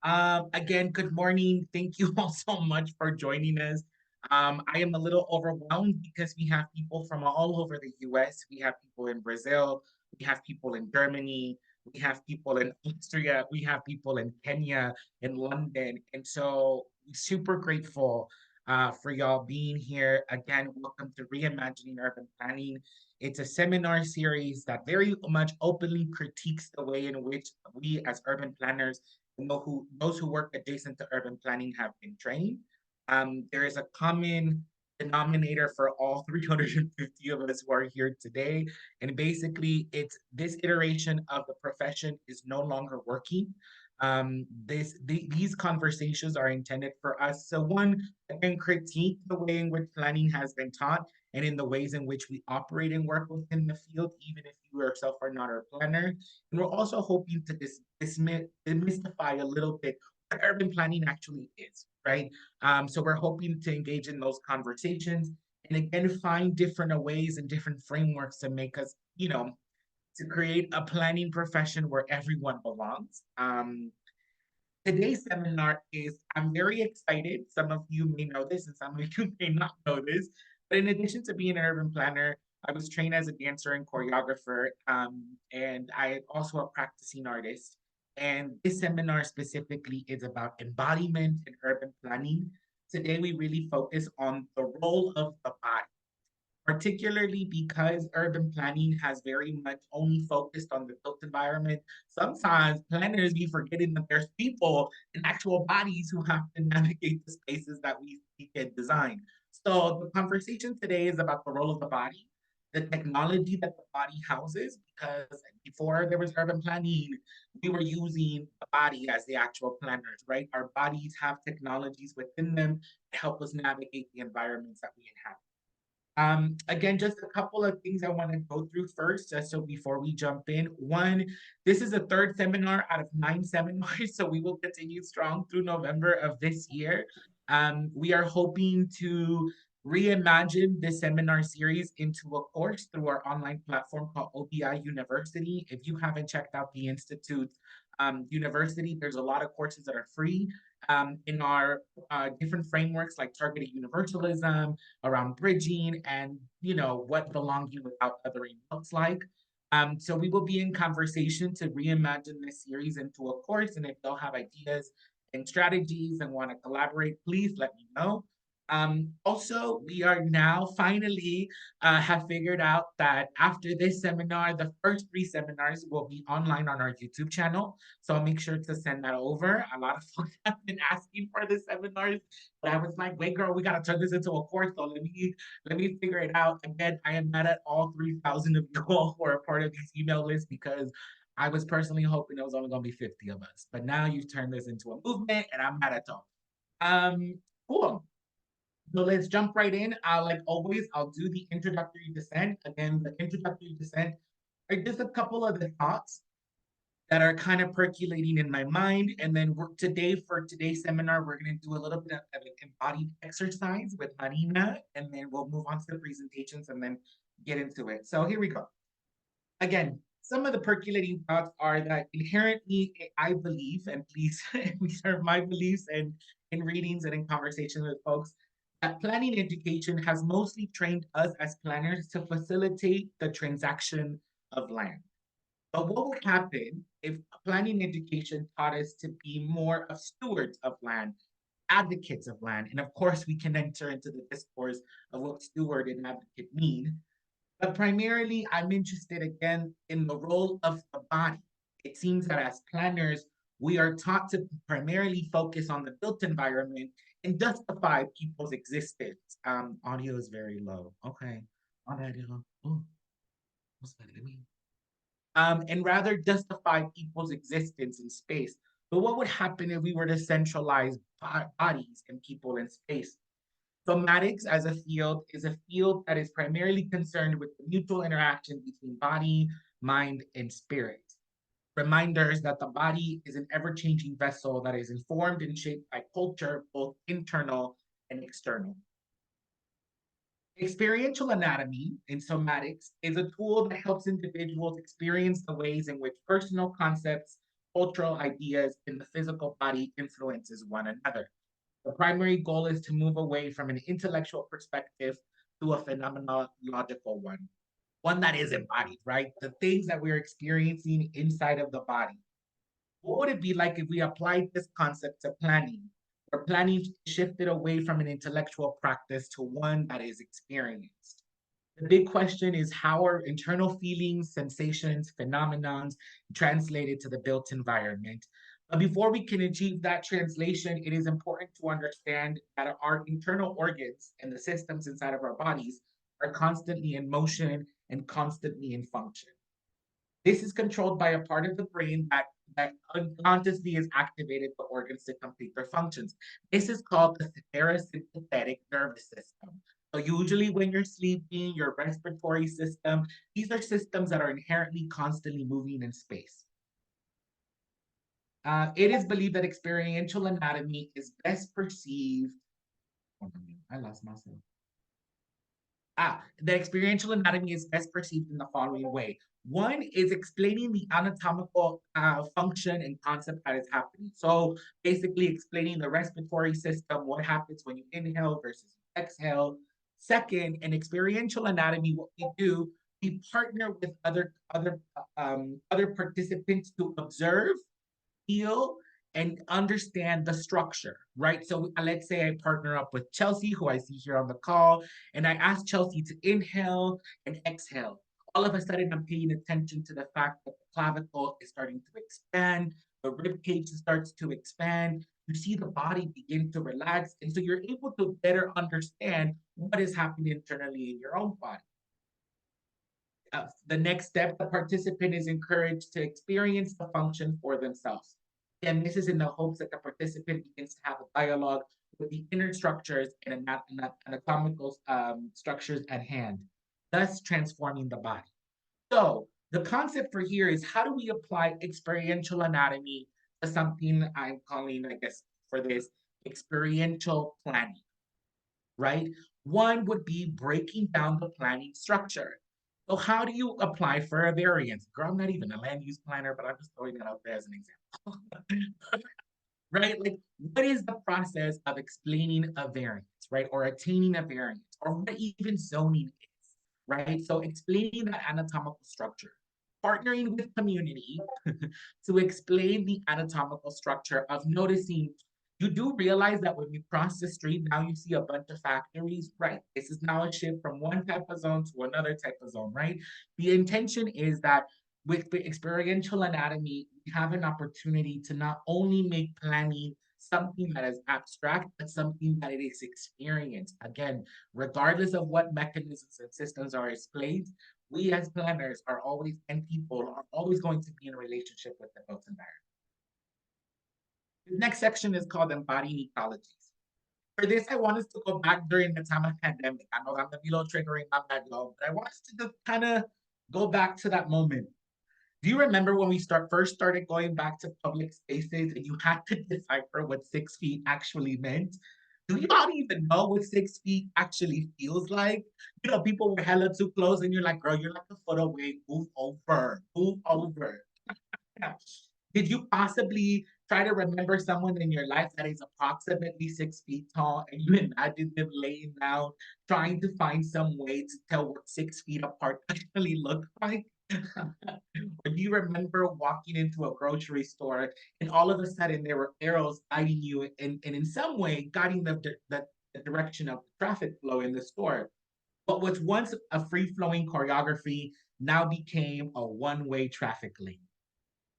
Again, good morning. Thank you all so much for joining us. I am a little overwhelmed because we have people from all over the US. We have people in Brazil, we have people in Germany, we have people in Austria, we have people in Kenya, in London. And so super grateful for y'all being here. Again, welcome to Reimagining Urban Planning. It's a seminar series that very much openly critiques the way in which we as urban planners those who work adjacent to urban planning have been trained. There is a common denominator for all 350 of us who are here today. And basically, it's this iteration of the profession is no longer working. These conversations are intended for us. So one, again, critique the way in which planning has been taught and in the ways in which we operate and work within the field, even if you yourself are not a planner. And we're also hoping to demystify a little bit what urban planning actually is, right? So we're hoping to engage in those conversations and again find different ways and different frameworks to make us, to create a planning profession where everyone belongs. Today's seminar is, I'm very excited. Some of you may know this and some of you may not know this, but in addition to being an urban planner, I was trained as a dancer and choreographer, and I am also a practicing artist. And this seminar specifically is about embodiment and urban planning. Today, we really focus on the role of the body, particularly because urban planning has very much only focused on the built environment. Sometimes planners be forgetting that there's people and actual bodies who have to navigate the spaces that we seek and design. So the conversation today is about the role of the body, the technology that the body houses, because before there was urban planning, we were using the body as the actual planners, right? Our bodies have technologies within them to help us navigate the environments that we inhabit. Again, just a couple of things I want to go through first, just so before we jump in. One, this is the third seminar out of 9 seminars, so we will continue strong through November of this year. We are hoping to reimagine this seminar series into a course through our online platform called OBI University. If you haven't checked out the Institute University, there's a lot of courses that are free in our different frameworks like targeted universalism, around bridging, and what belonging without othering looks like. So we will be in conversation to reimagine this series into a course, and if they'll have ideas and strategies and want to collaborate, please let me know. Also, we are now finally have figured out that after this seminar, the first 3 seminars will be online on our YouTube channel. So I'll make sure to send that over. A lot of folks have been asking for the seminars, but I was like, wait, girl, we gotta turn this into a course. So let me figure it out. Again, I am mad at all 3,000 of you all who are part of these email lists because I was personally hoping it was only gonna be 50 of us. But now you've turned this into a movement, and I'm mad at all. Cool. So let's jump right in. Like always, I'll do the introductory descent. Again, the introductory descent are just a couple of the thoughts that are kind of percolating in my mind. And then for today's seminar, we're going to do a little bit of an embodied exercise with Marina, and then we'll move on to the presentations and then get into it. So here we go. Again, some of the percolating thoughts are that inherently, I believe, and please, these are my beliefs and in readings and in conversations with folks, that planning education has mostly trained us as planners to facilitate the transaction of land. But what would happen if planning education taught us to be more of stewards of land, advocates of land? And of course, we can enter into the discourse of what steward and advocate mean. But primarily, I'm interested again in the role of the body. It seems that as planners, we are taught to primarily focus on the built environment and justify people's existence. Audio is very low. Okay. Audio. Oh, what's that? Let me and rather justify people's existence in space. But what would happen if we were to centralize bodies and people in space? Somatics as a field is a field that is primarily concerned with the mutual interaction between body, mind, and spirit. Reminders that the body is an ever-changing vessel that is informed and shaped by culture, both internal and external. Experiential anatomy in somatics is a tool that helps individuals experience the ways in which personal concepts cultural ideas in the physical body influences one another. The primary goal is to move away from an intellectual perspective to a phenomenological one that is embodied, right? The things that we're experiencing inside of the body. What would it be like if we applied this concept to planning, where planning shifted away from an intellectual practice to one that is experienced? The big question is how are internal feelings, sensations, phenomenons translated to the built environment? But before we can achieve that translation, it is important to understand that our internal organs and the systems inside of our bodies are constantly in motion and constantly in function. This is controlled by a part of the brain that unconsciously is activated the organs to complete their functions. This is called the parasympathetic nervous system. So usually when you're sleeping, your respiratory system, these are systems that are inherently constantly moving in space. It is believed that experiential anatomy is best perceived. I lost myself. The experiential anatomy is best perceived in the following way. One is explaining the anatomical function and concept that is happening. So basically explaining the respiratory system, what happens when you inhale versus exhale. Second, in experiential anatomy, what we do, we partner with other participants to observe, feel, and understand the structure, right? So let's say I partner up with Chelsea, who I see here on the call, and I ask Chelsea to inhale and exhale. All of a sudden, I'm paying attention to the fact that the clavicle is starting to expand, the rib cage starts to expand. You see the body begin to relax, and so you're able to better understand what is happening internally in your own body. The next step, the participant is encouraged to experience the function for themselves. And this is in the hopes that the participant begins to have a dialogue with the inner structures and anatomical structures at hand, thus transforming the body. So the concept for here is how do we apply experiential anatomy to something I'm calling, I guess, for this experiential planning, right? One would be breaking down the planning structure. So how do you apply for a variance? Girl, I'm not even a land use planner, but I'm just throwing that out there as an example. Right? Like, what is the process of explaining a variance, right? Or attaining a variance, or what even zoning is, right? So explaining the anatomical structure, partnering with community to explain the anatomical structure of noticing. You do realize that when you cross the street, now you see a bunch of factories, right? This is now a shift from one type of zone to another type of zone, right? The intention is that with the experiential anatomy, we have an opportunity to not only make planning something that is abstract, but something that it is experienced. Again, regardless of what mechanisms and systems are explained, we as planners are always, and people are always going to be in a relationship with the built environment. The next section is called embodying ecologies. For this, I want us to go back during the time of pandemic. I know that may be a little triggering, my bad, y'all, but I want us to just kind of go back to that moment. Do you remember when we first started going back to public spaces and you had to decipher what 6 feet actually meant? Do you all even know what 6 feet actually feels like? You know, people were hella too close and you're like, girl, you're like a foot away, move over, move over. Did you possibly try to remember someone in your life that is approximately 6 feet tall and you imagine them laying down, trying to find some way to tell what 6 feet apart actually look like? Or do you remember walking into a grocery store and all of a sudden there were arrows guiding you and in some way guiding the direction of the traffic flow in the store? What was once a free flowing choreography now became a one-way traffic lane.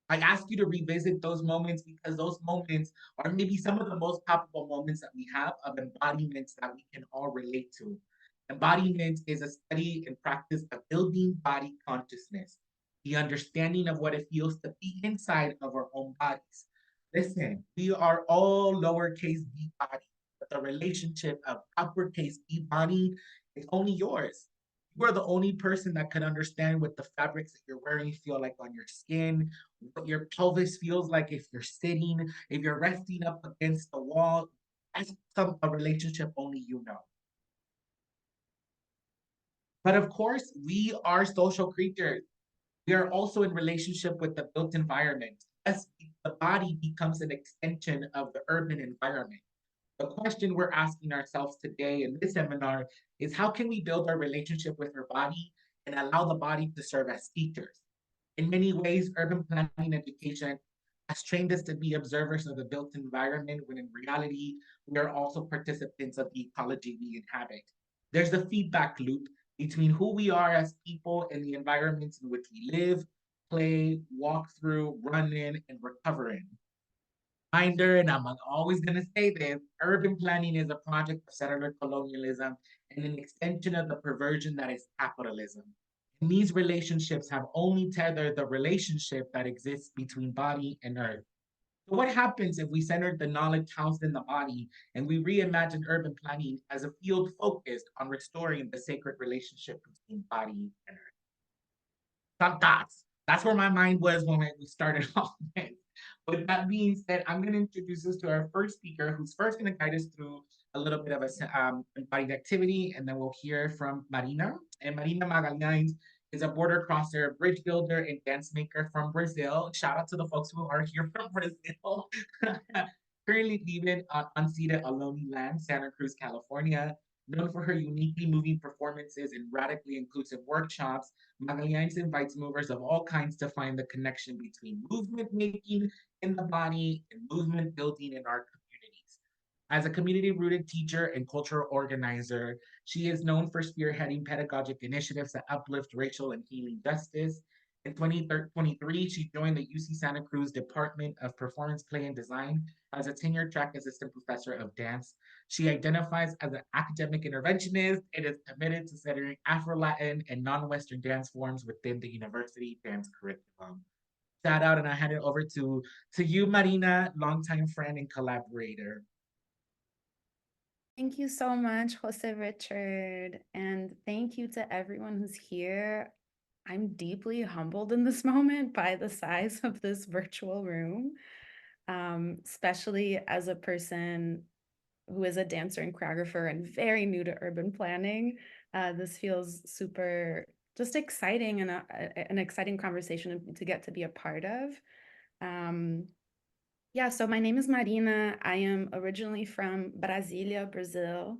I ask you to revisit those moments because those moments are maybe some of the most palpable moments that we have of embodiments that we can all relate to. Embodiment is a study and practice of building body consciousness, the understanding of what it feels to be inside of our own bodies. Listen, we are all lowercase b body, but the relationship of uppercase b body is only yours. You are the only person that can understand what the fabrics that you're wearing feel like on your skin, what your pelvis feels like if you're sitting, if you're resting up against the wall. That's a relationship only you know. But of course, we are social creatures. We are also in relationship with the built environment. thus the body becomes an extension of the urban environment. The question we're asking ourselves today in this seminar is how can we build our relationship with our body and allow the body to serve as teachers? In many ways, urban planning education has trained us to be observers of the built environment when in reality, we are also participants of the ecology we inhabit. There's a feedback loop between who we are as people and the environments in which we live, play, walk through, run in, and recover in. Reminder, and I'm always going to say this, urban planning is a project of settler colonialism and an extension of the perversion that is capitalism. And these relationships have only tethered the relationship that exists between body and earth. So what happens if we center the knowledge housed in the body and we reimagine urban planning as a field focused on restoring the sacred relationship between body and earth? Some thoughts. That's where my mind was when we started off this. With that being said, I'm going to introduce us to our first speaker, who's first going to guide us through a little bit of a embodied activity, and then we'll hear from Marina. And Marina Magalhães is a border crosser, bridge builder, and dance maker from Brazil. Shout out to the folks who are here from Brazil. Currently living on unceded Ohlone land, Santa Cruz, California. Known for her uniquely moving performances and radically inclusive workshops, Magalhães invites movers of all kinds to find the connection between movement making in the body and movement building in our communities. As a community rooted teacher and cultural organizer, she is known for spearheading pedagogic initiatives that uplift racial and healing justice. In 2023, she joined the UC Santa Cruz Department of Performance, Play, and Design as a tenure track assistant professor of dance. She identifies as an academic interventionist and is committed to centering Afro-Latin and non-Western dance forms within the university dance curriculum. Shout out, and I hand it over to you, Marina, longtime friend and collaborator. Thank you so much, Jose Richard. And thank you to everyone who's here. I'm deeply humbled in this moment by the size of this virtual room, especially as a person who is a dancer and choreographer and very new to urban planning. This feels super just exciting and an exciting conversation to get to be a part of. Yeah, so my name is Marina. I am originally from Brasilia, Brazil,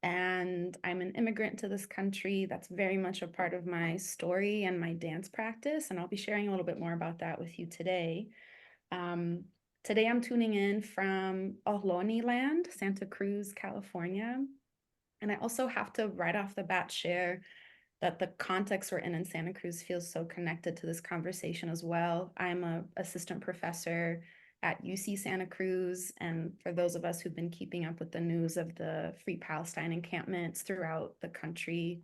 and I'm an immigrant to this country. That's very much a part of my story and my dance practice, and I'll be sharing a little bit more about that with you today. Um, Today I'm tuning in from Ohlone land, Santa Cruz, California. And I also have to right off the bat share that the context we're in Santa Cruz feels so connected to this conversation as well. I'm an assistant professor at UC Santa Cruz. And for those of us who've been keeping up with the news of the Free Palestine encampments throughout the country,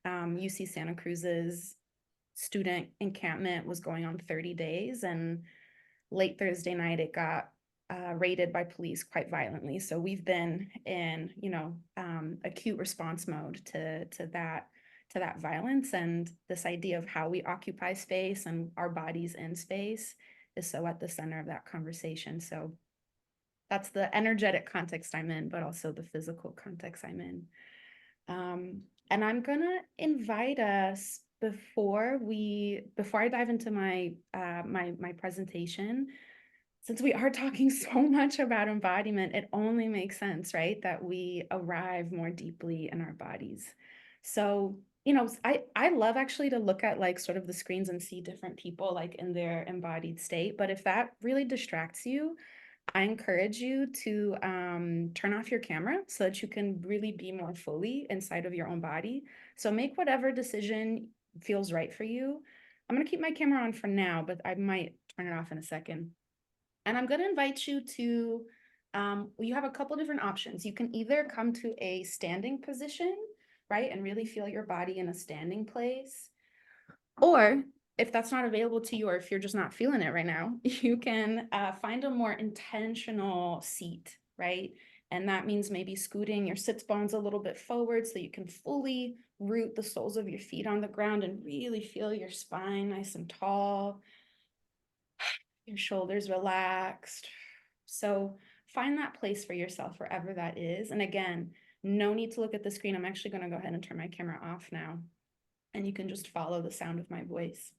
UC Santa Cruz's student encampment was going on 30 days. And late Thursday night, it got raided by police quite violently. So we've been in, acute response mode to that violence, and this idea of how we occupy space and our bodies in space is so at the center of that conversation. So that's the energetic context I'm in, but also the physical context I'm in. And I'm gonna invite us before I dive into my presentation, since we are talking so much about embodiment, it only makes sense, right, that we arrive more deeply in our bodies. So, I love actually to look at like sort of the screens and see different people like in their embodied state. But if that really distracts you, I encourage you to turn off your camera so that you can really be more fully inside of your own body. So make whatever decision feels right for you. I'm going to keep my camera on for now, but I might turn it off in a second. And I'm going to invite you to, you have a couple different options. You can either come to a standing position, right, and really feel your body in a standing place. Or if that's not available to you, or if you're just not feeling it right now, you can find a more intentional seat, right? And that means maybe scooting your sits bones a little bit forward so you can fully root the soles of your feet on the ground and really feel your spine nice and tall, your shoulders relaxed. So find that place for yourself wherever that is. And again, no need to look at the screen. I'm actually going to go ahead and turn my camera off now, and you can just follow the sound of my voice.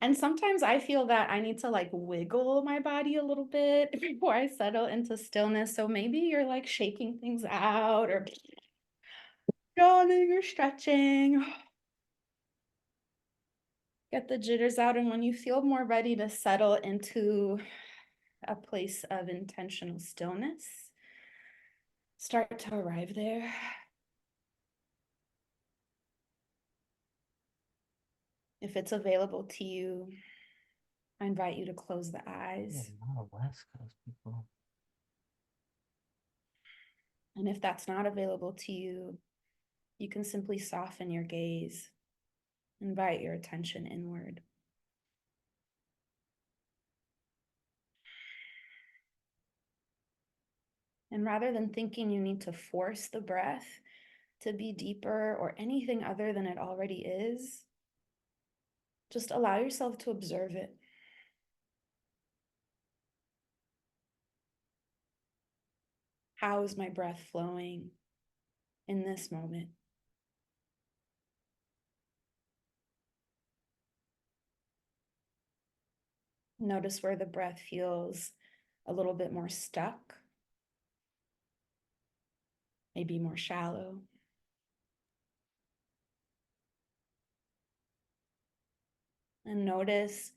And sometimes I feel that I need to like wiggle my body a little bit before I settle into stillness. So maybe you're like shaking things out or yawning or stretching. Get the jitters out. And when you feel more ready to settle into a place of intentional stillness, start to arrive there. If it's available to you, I invite you to close the eyes. Yeah, a lot of West Coast people. And if that's not available to you, you can simply soften your gaze, invite your attention inward. And rather than thinking you need to force the breath to be deeper or anything other than it already is, just allow yourself to observe it. How is my breath flowing in this moment? Notice where the breath feels a little bit more stuck, maybe more shallow. And notice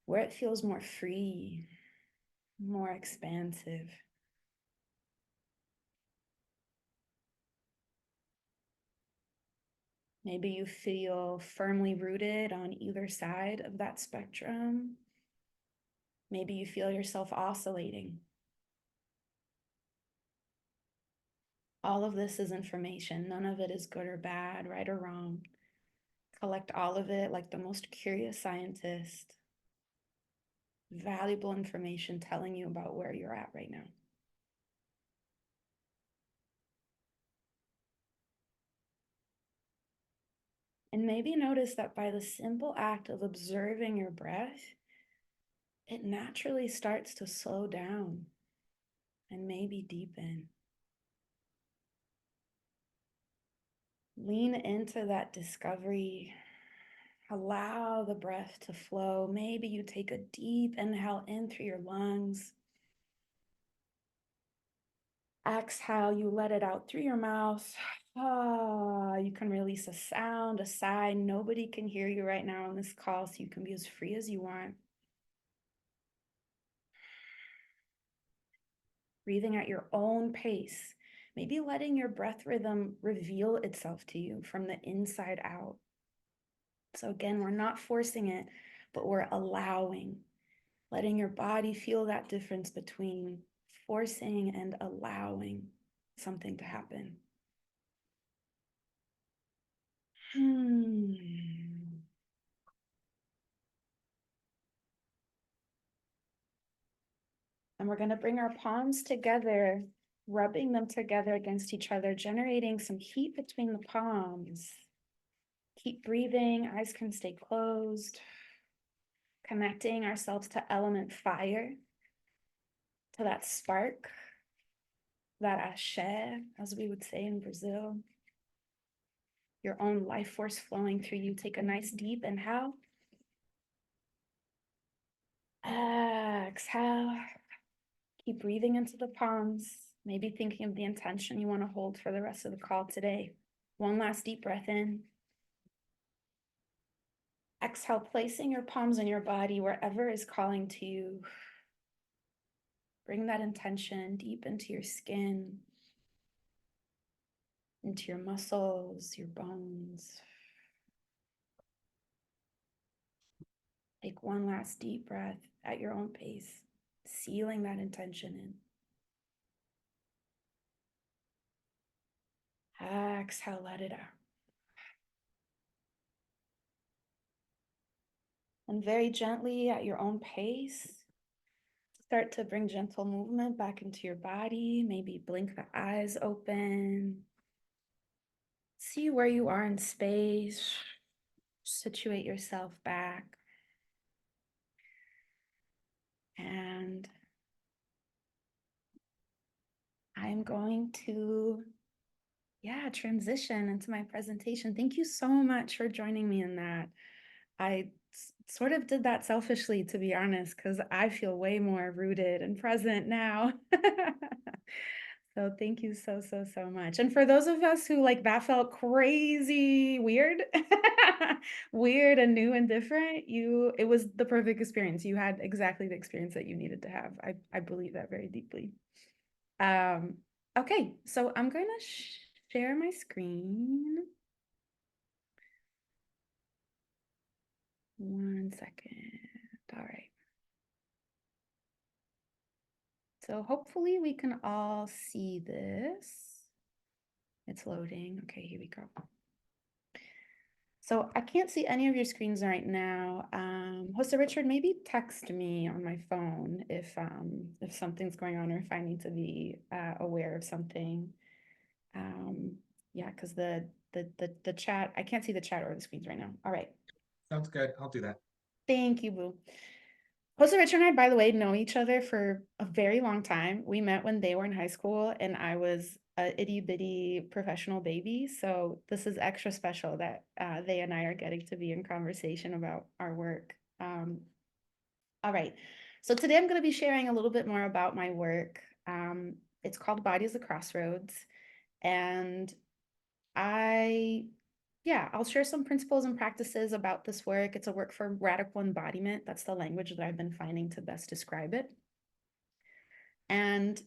where it feels more free, more expansive. Maybe you feel firmly rooted on either side of that spectrum. Maybe you feel yourself oscillating. All of this is information. None of it is good or bad, right or wrong. Collect all of it like the most curious scientist. Valuable information telling you about where you're at right now. And maybe notice that by the simple act of observing your breath, it naturally starts to slow down and maybe deepen. Lean into that discovery. Allow the breath to flow. Maybe you take a deep inhale in through your lungs. Exhale, you let it out through your mouth. You can release a sound, a sigh. Nobody can hear you right now on this call, so you can be as free as you want. Breathing at your own pace. Maybe letting your breath rhythm reveal itself to you from the inside out. So again, we're not forcing it, but we're allowing, letting your body feel that difference between forcing and allowing something to happen. And we're going to bring our palms together, rubbing them together against each other, generating some heat between the palms. Keep breathing, eyes can stay closed. Connecting ourselves to element fire, to that spark, that axé, as we would say in Brazil. Your own life force flowing through you. Take a nice deep inhale. Exhale. Keep breathing into the palms, maybe thinking of the intention you want to hold for the rest of the call today. One last deep breath in. Exhale, placing your palms in your body wherever is calling to you. Bring that intention deep into your skin, into your muscles, your bones. Take one last deep breath at your own pace, sealing that intention in. Exhale, let it out. And very gently at your own pace, start to bring gentle movement back into your body. Maybe blink the eyes open. See where you are in space. Situate yourself back. And I'm going to, transition into my presentation. Thank you so much for joining me in that. I sort of did that selfishly, to be honest, because I feel way more rooted and present now. So thank you so, so, so much. And for those of us who like that felt crazy weird, weird and new and different, it was the perfect experience. You had exactly the experience that you needed to have. I believe that very deeply. Okay, so I'm going to share my screen. One second. All right. So hopefully we can all see this. It's loading. Okay, here we go. So I can't see any of your screens right now. Jose Richard, maybe text me on my phone if something's going on or if I need to be aware of something. Yeah, because the chat, I can't see the chat or the screens right now. All right. Sounds good. I'll do that. Thank you, Boo. Jose Richard and I, by the way, know each other for a very long time. We met when they were in high school and I was a itty bitty professional baby. So this is extra special that they and I are getting to be in conversation about our work. All right. So today I'm going to be sharing a little bit more about my work. It's called Body as a Crossroads. And I'll share some principles and practices about this work. It's a work for radical embodiment. That's the language that I've been finding to best describe it. And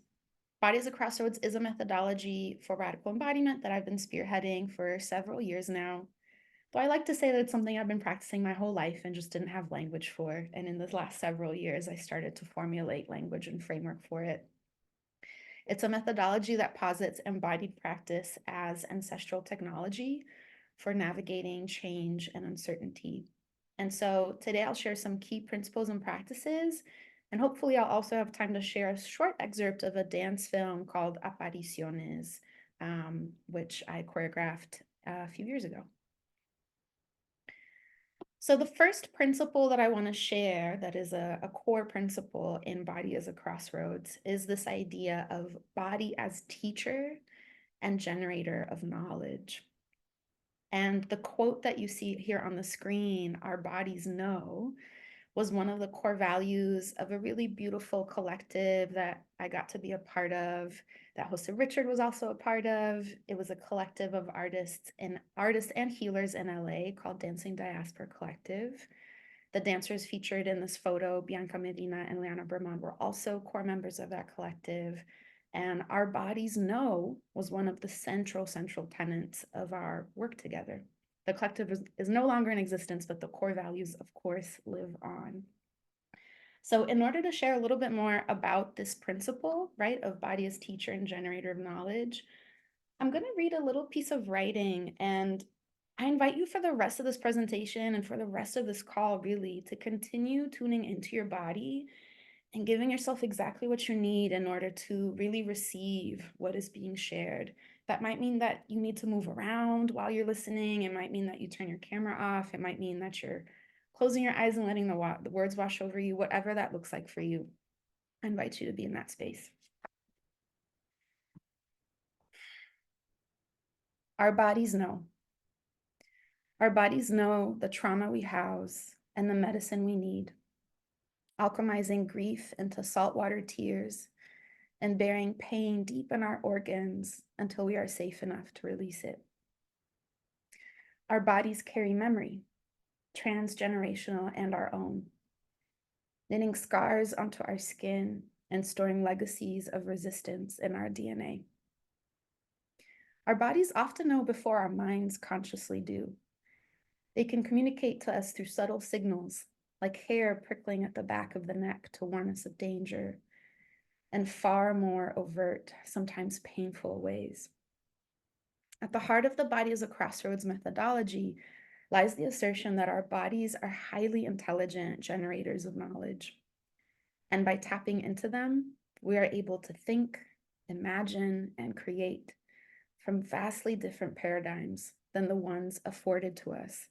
Body as a Crossroads is a methodology for radical embodiment that I've been spearheading for several years now. Though I like to say that it's something I've been practicing my whole life and just didn't have language for. And in the last several years, I started to formulate language and framework for it. It's a methodology that posits embodied practice as ancestral technology for navigating change and uncertainty. And so today I'll share some key principles and practices, and hopefully I'll also have time to share a short excerpt of a dance film called Apariciones, which I choreographed a few years ago. So the first principle that I want to share that is a core principle in Body as a Crossroads is this idea of body as teacher and generator of knowledge. And the quote that you see here on the screen, "Our bodies know," was one of the core values of a really beautiful collective that I got to be a part of, that Jose Richard was also a part of. It was a collective of artists and healers in LA called Dancing Diaspora Collective. The dancers featured in this photo, Bianca Medina and Liana Berman, were also core members of that collective. And Our Bodies Know was one of the central tenets of our work together. The collective is no longer in existence, but the core values, of course, live on. So in order to share a little bit more about this principle, right, of body as teacher and generator of knowledge, I'm going to read a little piece of writing, and I invite you for the rest of this presentation and for the rest of this call, really, to continue tuning into your body and giving yourself exactly what you need in order to really receive what is being shared. That might mean that you need to move around while you're listening. It might mean that you turn your camera off. It might mean that you're closing your eyes and letting the words wash over you, whatever that looks like for you. I invite you to be in that space. Our bodies know. Our bodies know the trauma we house and the medicine we need, alchemizing grief into saltwater tears and burying pain deep in our organs until we are safe enough to release it. Our bodies carry memory, transgenerational and our own, knitting scars onto our skin and storing legacies of resistance in our DNA. Our bodies often know before our minds consciously do. They can communicate to us through subtle signals, like hair prickling at the back of the neck to warn us of danger, and far more overt, sometimes painful ways. At the heart of the Body as a Crossroads methodology lies the assertion that our bodies are highly intelligent generators of knowledge. And by tapping into them, we are able to think, imagine, and create from vastly different paradigms than the ones afforded to us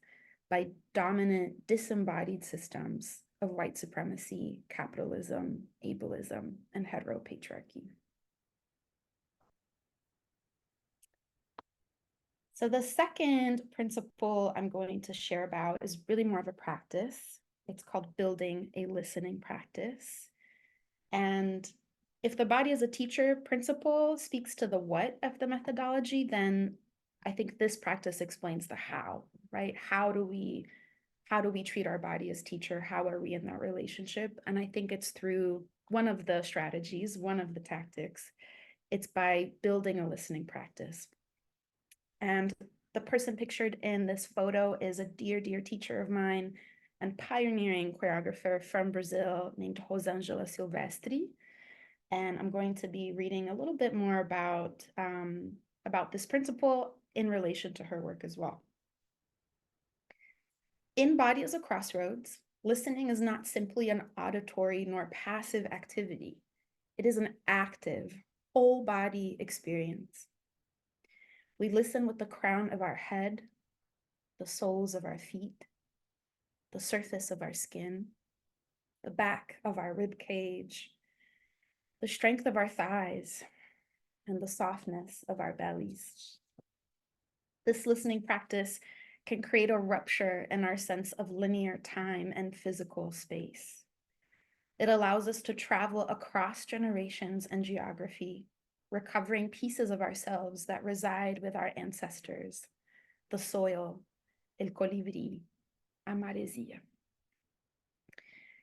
by dominant, disembodied systems of white supremacy, capitalism, ableism, and heteropatriarchy. So the second principle I'm going to share about is really more of a practice. It's called building a listening practice. And if the body as a teacher principle speaks to the what of the methodology, then I think this practice explains the how, right? How do we treat our body as teacher? How are we in that relationship? And I think it's through one of the strategies, one of the tactics. It's by building a listening practice. And the person pictured in this photo is a dear, dear teacher of mine and pioneering choreographer from Brazil named Rosângela Silvestri. And I'm going to be reading a little bit more about this principle in relation to her work as well. In Body as a Crossroads, listening is not simply an auditory nor passive activity. It is an active, whole body experience. We listen with the crown of our head, the soles of our feet, the surface of our skin, the back of our rib cage, the strength of our thighs, and the softness of our bellies. This listening practice can create a rupture in our sense of linear time and physical space. It allows us to travel across generations and geography, recovering pieces of ourselves that reside with our ancestors, the soil, el colibrí, a maresia.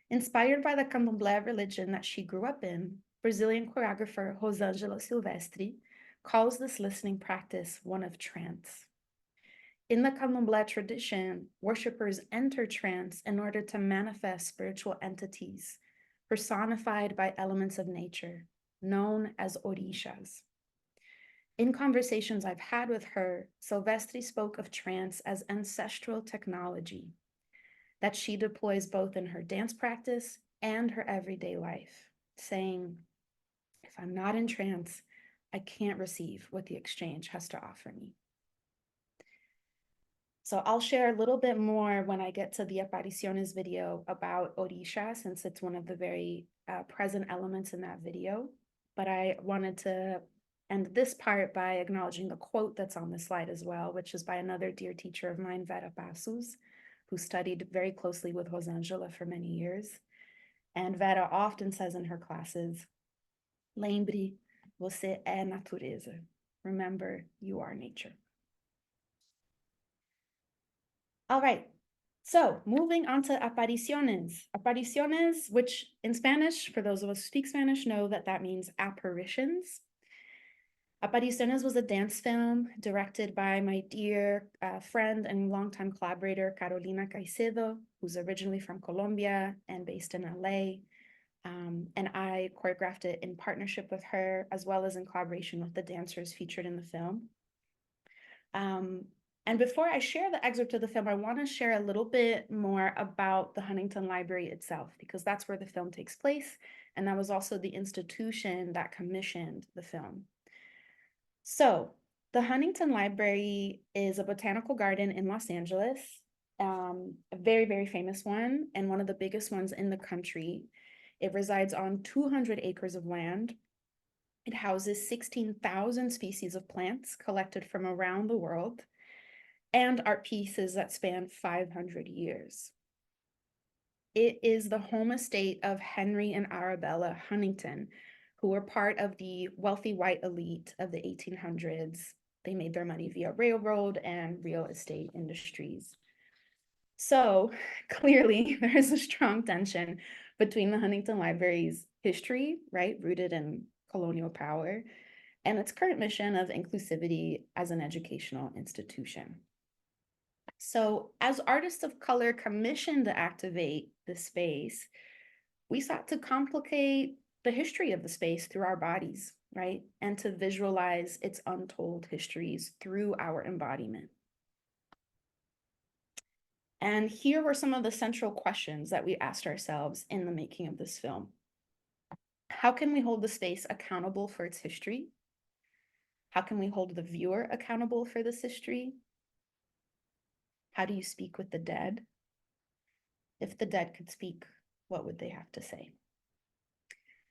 Inspired by the candomblé religion that she grew up in, Brazilian choreographer Rosângela Silvestri calls this listening practice one of trance. In the candomblé tradition, worshippers enter trance in order to manifest spiritual entities personified by elements of nature, known as orishas. In conversations I've had with her, Silvestri spoke of trance as ancestral technology that she deploys both in her dance practice and her everyday life, saying, if I'm not in trance, I can't receive what the exchange has to offer me. So I'll share a little bit more when I get to the Apariciones video about Orisha, since it's one of the very present elements in that video. But I wanted to end this part by acknowledging the quote that's on the slide as well, which is by another dear teacher of mine, Vera Passos, who studied very closely with Rosângela for many years. And Vera often says in her classes, lembre, você é natureza. Remember, you are nature. All right, so moving on to apariciones. Apariciones, which in Spanish, for those of us who speak Spanish, know that that means apparitions. Apariciones was a dance film directed by my dear friend and longtime collaborator, Carolina Caicedo, who's originally from Colombia and based in LA. And I choreographed it in partnership with her, as well as in collaboration with the dancers featured in the film. And before I share the excerpt of the film, I want to share a little bit more about the Huntington Library itself, because that's where the film takes place. And that was also the institution that commissioned the film. So the Huntington Library is a botanical garden in Los Angeles, a very, very famous one, and one of the biggest ones in the country. It resides on 200 acres of land. It houses 16,000 species of plants collected from around the world and art pieces that span 500 years. It is the home estate of Henry and Arabella Huntington, who were part of the wealthy white elite of the 1800s. They made their money via railroad and real estate industries. So clearly there is a strong tension between the Huntington Library's history, right, rooted in colonial power, and its current mission of inclusivity as an educational institution. So as artists of color commissioned to activate the space, we sought to complicate the history of the space through our bodies, right? And to visualize its untold histories through our embodiment. And here were some of the central questions that we asked ourselves in the making of this film. How can we hold the space accountable for its history? How can we hold the viewer accountable for this history? How do you speak with the dead? If the dead could speak, what would they have to say?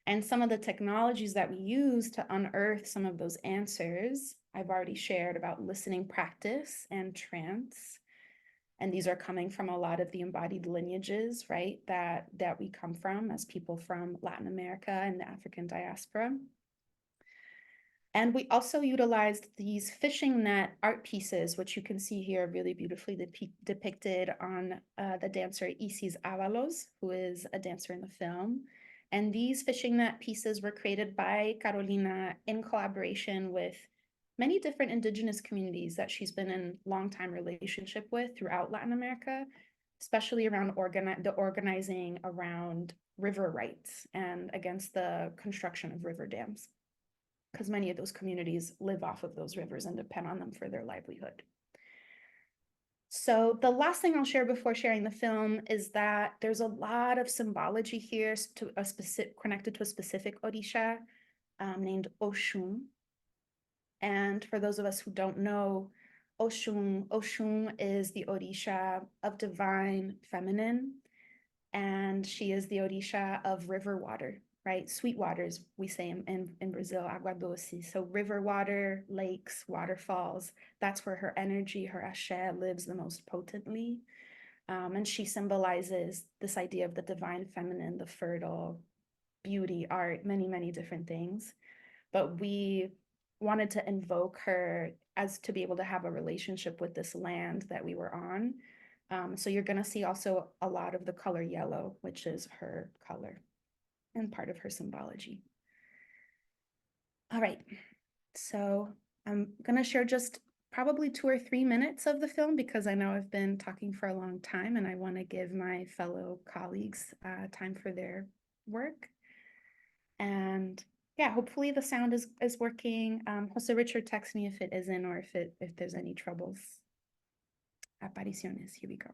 And some of the technologies that we use to unearth some of those answers I've already shared about listening practice and trance. And these are coming from a lot of the embodied lineages, right, that we come from as people from Latin America and the African diaspora. And we also utilized these fishing net art pieces, which you can see here really beautifully depicted on the dancer Isis Avalos, who is a dancer in the film. And these fishing net pieces were created by Carolina in collaboration with many different indigenous communities that she's been in long-time relationship with throughout Latin America, especially around the organizing around river rights and against the construction of river dams, because many of those communities live off of those rivers and depend on them for their livelihood. So the last thing I'll share before sharing the film is that there's a lot of symbology here to a specific, connected to a specific Orisha named Oshun. And for those of us who don't know, Oshun is the Orisha of divine feminine, and she is the Orisha of river water, right? Sweet waters, we say in Brazil, agua doce. So river water, lakes, waterfalls, that's where her energy, her ashe lives the most potently. And she symbolizes this idea of the divine feminine, the fertile, beauty, art, many, many different things. But we wanted to invoke her as to be able to have a relationship with this land that we were on. So you're going to see also a lot of the color yellow, which is her color and part of her symbology. All right, so I'm going to share just probably 2 or 3 minutes of the film because I know I've been talking for a long time and I want to give my fellow colleagues time for their work. And yeah, hopefully the sound is working. Jose Richard, text me if it isn't or if there's any troubles. Apariciones, here we go.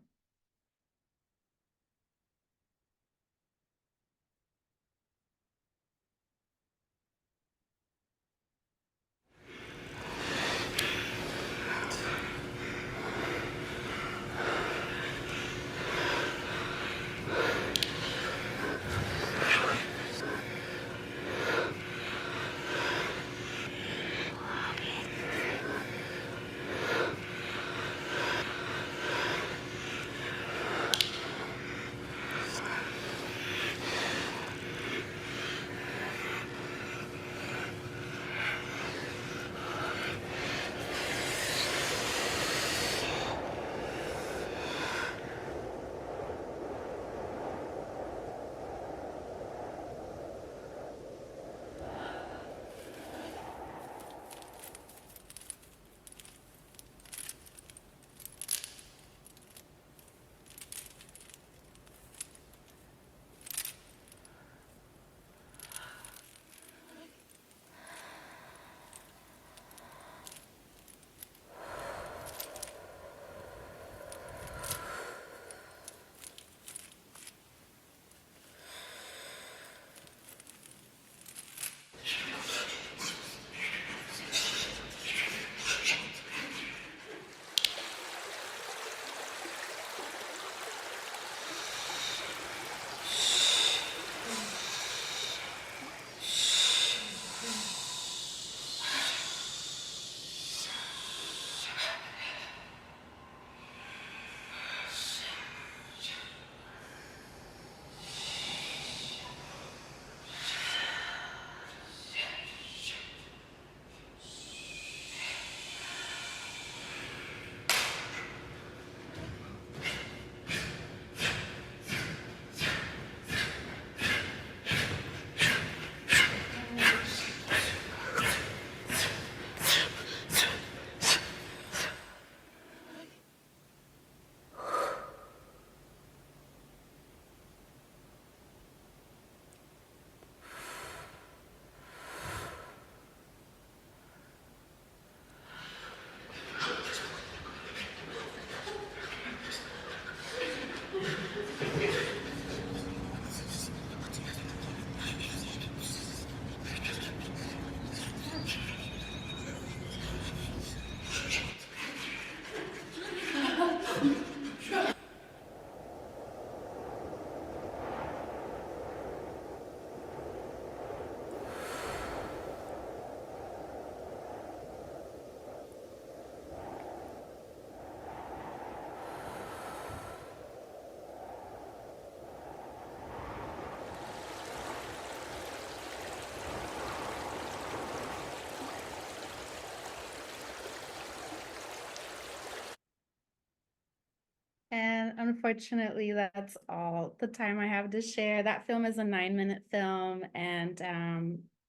Unfortunately, that's all the time I have to share. That film is a 9-minute film, and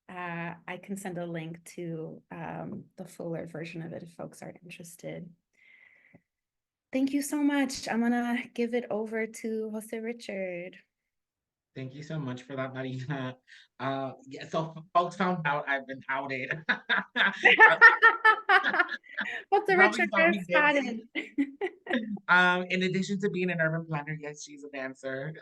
I can send a link to the fuller version of it if folks are interested. Thank you so much. I'm gonna give it over to Jose Richard. Thank you so much for that, Marina. Yeah, so folks found out I've been outed. Jose Probably Richard, saw get me started. dancing. In addition to being an urban planner, yes, she's a dancer.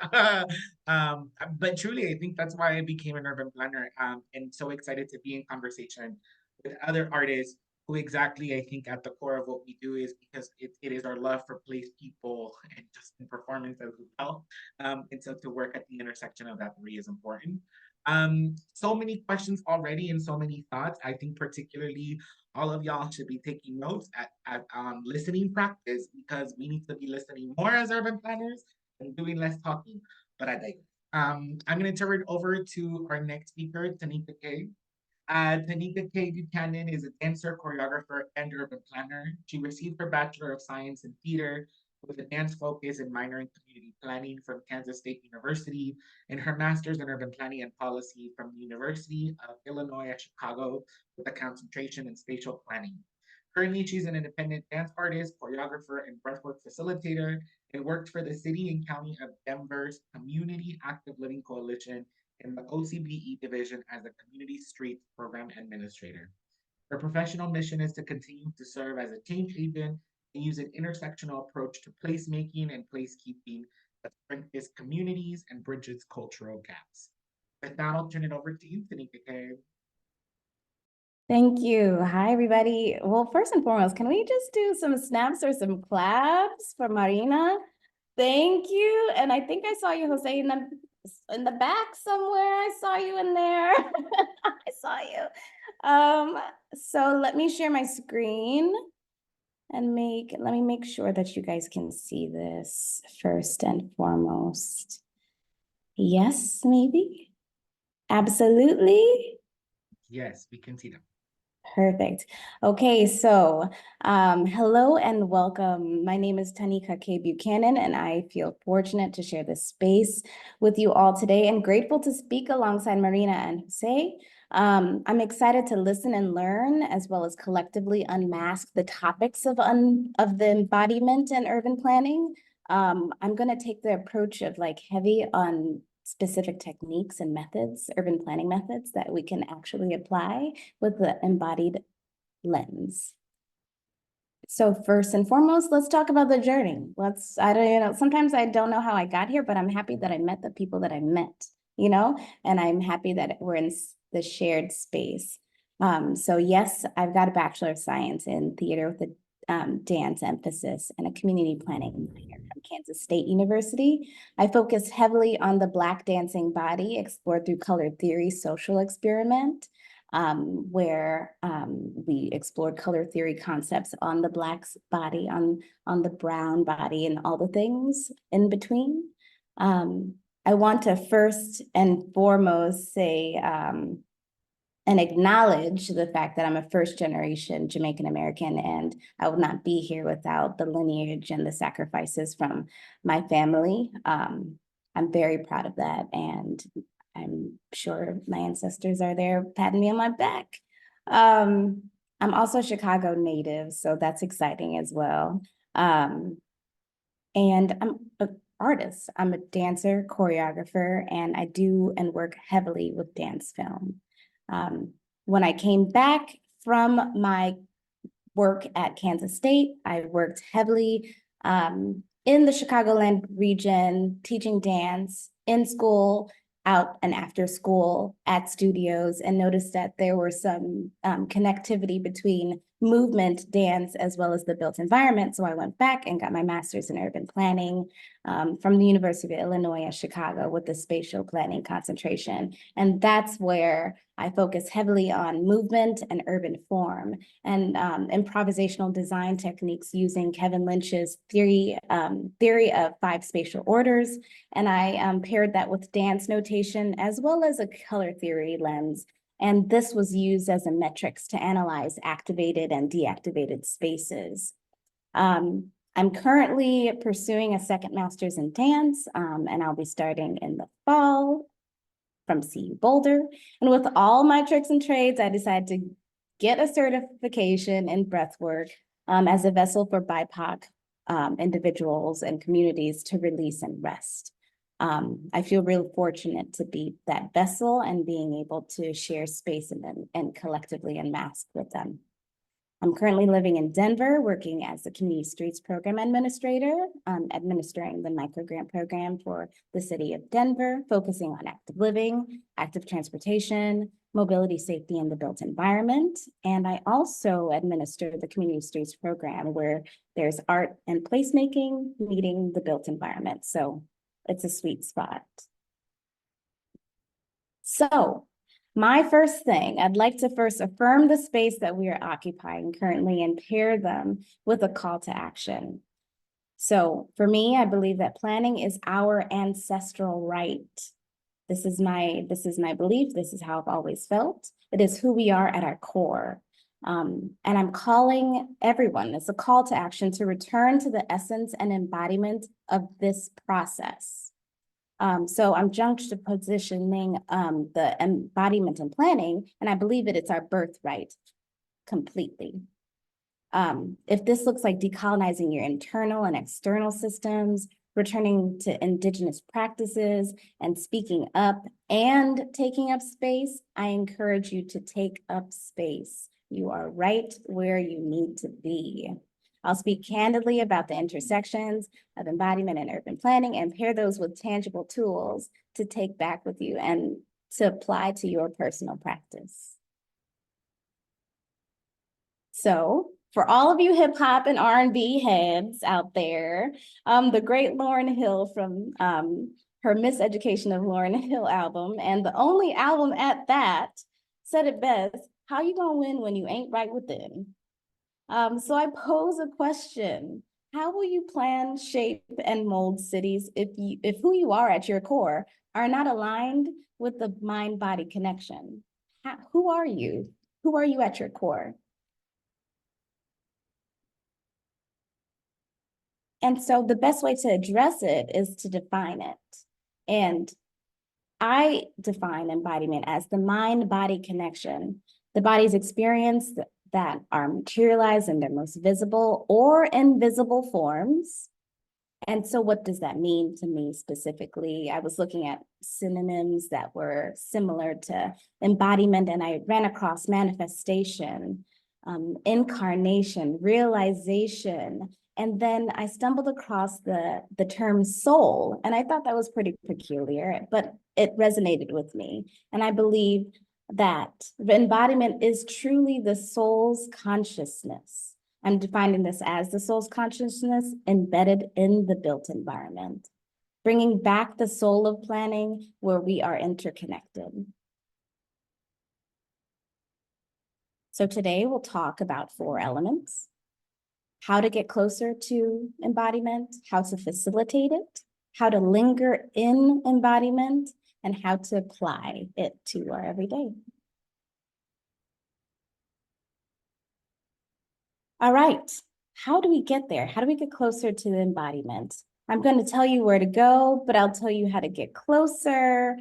But truly, I think that's why I became an urban planner. And so excited to be in conversation with other artists who exactly I think at the core of what we do is because it is our love for place, people, and just in performance as well. And so to work at the intersection of that three is important. So many questions already and so many thoughts. I think particularly all of y'all should be taking notes at listening practice because we need to be listening more as urban planners and doing less talking. But I digress. I'm going to turn it over to our next speaker, Tanika K. Tanika K. Buchanan is a dancer, choreographer, and urban planner. She received her Bachelor of Science in Theater with a dance focus and minor in community planning from Kansas State University, and her Master's in Urban Planning and Policy from the University of Illinois at Chicago with a concentration in spatial planning. Currently, she's an independent dance artist, choreographer, and breathwork facilitator, and worked for the City and County of Denver's Community Active Living Coalition in the OCBE division as a community street program administrator. Her professional mission is to continue to serve as a change agent and use an intersectional approach to placemaking and placekeeping that strengthens communities and bridges cultural gaps. With that, I'll turn it over to you, Tanika K. Thank you. Hi, everybody. Well, first and foremost, can we just do some snaps or some claps for Marina? Thank you. And I think I saw you, Jose, in the back somewhere. I saw you in there. I saw you. So let me share my screen and let me make sure that you guys can see this first and foremost. Yes, maybe. Absolutely. Yes, we can see them. Perfect. Okay, so hello and welcome. My name is Tanika K. Buchanan, and I feel fortunate to share this space with you all today and grateful to speak alongside Marina and Jose. I'm excited to listen and learn, as well as collectively unmask the topics of the embodiment and urban planning. I'm going to take the approach of like heavy on specific techniques and methods, urban planning methods that we can actually apply with the embodied lens. So first and foremost, let's talk about the journey. Sometimes I don't know how I got here, but I'm happy that I met the people that I met, and I'm happy that we're in the shared space. So yes, I've got a Bachelor of Science in Theater with a dance emphasis and a community planning minor from Kansas State University. I focus heavily on the Black dancing body explored through color theory social experiment, where we explored color theory concepts on the Black body, on the brown body, and all the things in between. I want to first and foremost say and acknowledge the fact that I'm a first generation Jamaican American, and I would not be here without the lineage and the sacrifices from my family. I'm very proud of that, and I'm sure my ancestors are there patting me on my back. I'm also a Chicago native, so that's exciting as well. And I'm an artist. I'm a dancer, choreographer, and I do and work heavily with dance film. When I came back from my work at Kansas State, I worked heavily in the Chicagoland region, teaching dance in school, out and after school at studios, and noticed that there were some connectivity between movement, dance, as well as the built environment. So I went back and got my master's in urban planning from the University of Illinois at Chicago with the spatial planning concentration. And that's where I focus heavily on movement and urban form and improvisational design techniques using Kevin Lynch's theory of 5 spatial orders. And I paired that with dance notation as well as a color theory lens. And this was used as a metrics to analyze activated and deactivated spaces. I'm currently pursuing a second master's in dance, and I'll be starting in the fall from CU Boulder. And with all my tricks and trades, I decided to get a certification in breathwork as a vessel for BIPOC individuals and communities to release and rest. I feel real fortunate to be that vessel and being able to share space and collectively unmask with them. I'm currently living in Denver, working as a community streets program administrator, administering the microgrant program for the city of Denver, focusing on active living, active transportation, mobility safety in the built environment. And I also administer the community streets program where there's art and placemaking meeting the built environment. So it's a sweet spot. So my first thing, I'd like to first affirm the space that we are occupying currently and pair them with a call to action. So for me, I believe that planning is our ancestral right. This is my belief. This is how I've always felt. It is who we are at our core. And I'm calling everyone, it's a call to action to return to the essence and embodiment of this process. So I'm juxtapositioning the embodiment and planning, and I believe that it's our birthright completely. If this looks like decolonizing your internal and external systems, returning to indigenous practices and speaking up and taking up space, I encourage you to take up space. You are right where you need to be. I'll speak candidly about the intersections of embodiment and urban planning and pair those with tangible tools to take back with you and to apply to your personal practice. So for all of you hip hop and R&B heads out there, the great Lauryn Hill from her Miseducation of Lauryn Hill album, and the only album at that, said it best, how you gonna win when you ain't right within? So I pose a question. How will you plan, shape, and mold cities if who you are at your core are not aligned with the mind-body connection? Who are you? Who are you at your core? And so the best way to address it is to define it. And I define embodiment as the mind-body connection, the body's experience that are materialized in their most visible or invisible forms. And so what does that mean to me specifically? I was looking at synonyms that were similar to embodiment, and I ran across manifestation, incarnation, realization, and then I stumbled across the term soul, and I thought that was pretty peculiar, but it resonated with me. And I believe that the embodiment is truly the soul's consciousness. I'm defining this as the soul's consciousness embedded in the built environment, bringing back the soul of planning where we are interconnected. So today we'll talk about 4 elements: how to get closer to embodiment, how to facilitate it, how to linger in embodiment, and how to apply it to our everyday. All right, how do we get there? How do we get closer to the embodiment? I'm going to tell you where to go, but I'll tell you how to get closer.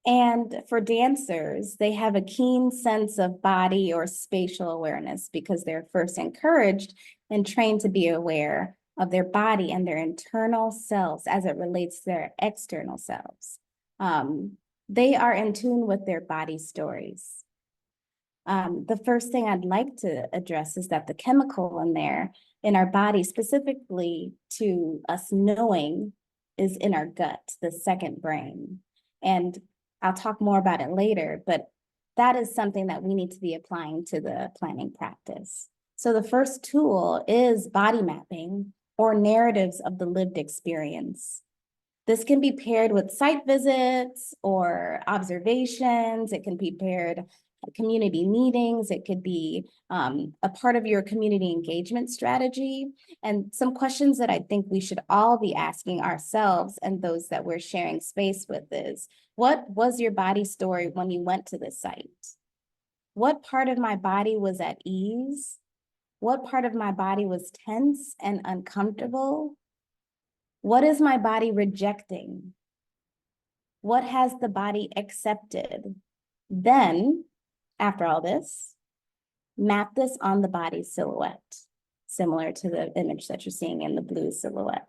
And for dancers, they have a keen sense of body or spatial awareness because they're first encouraged and trained to be aware of their body and their internal selves as it relates to their external selves. They are in tune with their body stories. The first thing I'd like to address is that the chemical in our body, specifically to us knowing, is in our gut, the second brain. And I'll talk more about it later, but that is something that we need to be applying to the planning practice. So the first tool is body mapping or narratives of the lived experience. This can be paired with site visits or observations. It can be paired community meetings. It could be a part of your community engagement strategy. And some questions that I think we should all be asking ourselves and those that we're sharing space with is, what was your body story when you went to the site? What part of my body was at ease? What part of my body was tense and uncomfortable? What is my body rejecting? What has the body accepted? Then, after all this, map this on the body silhouette, similar to the image that you're seeing in the blue silhouette.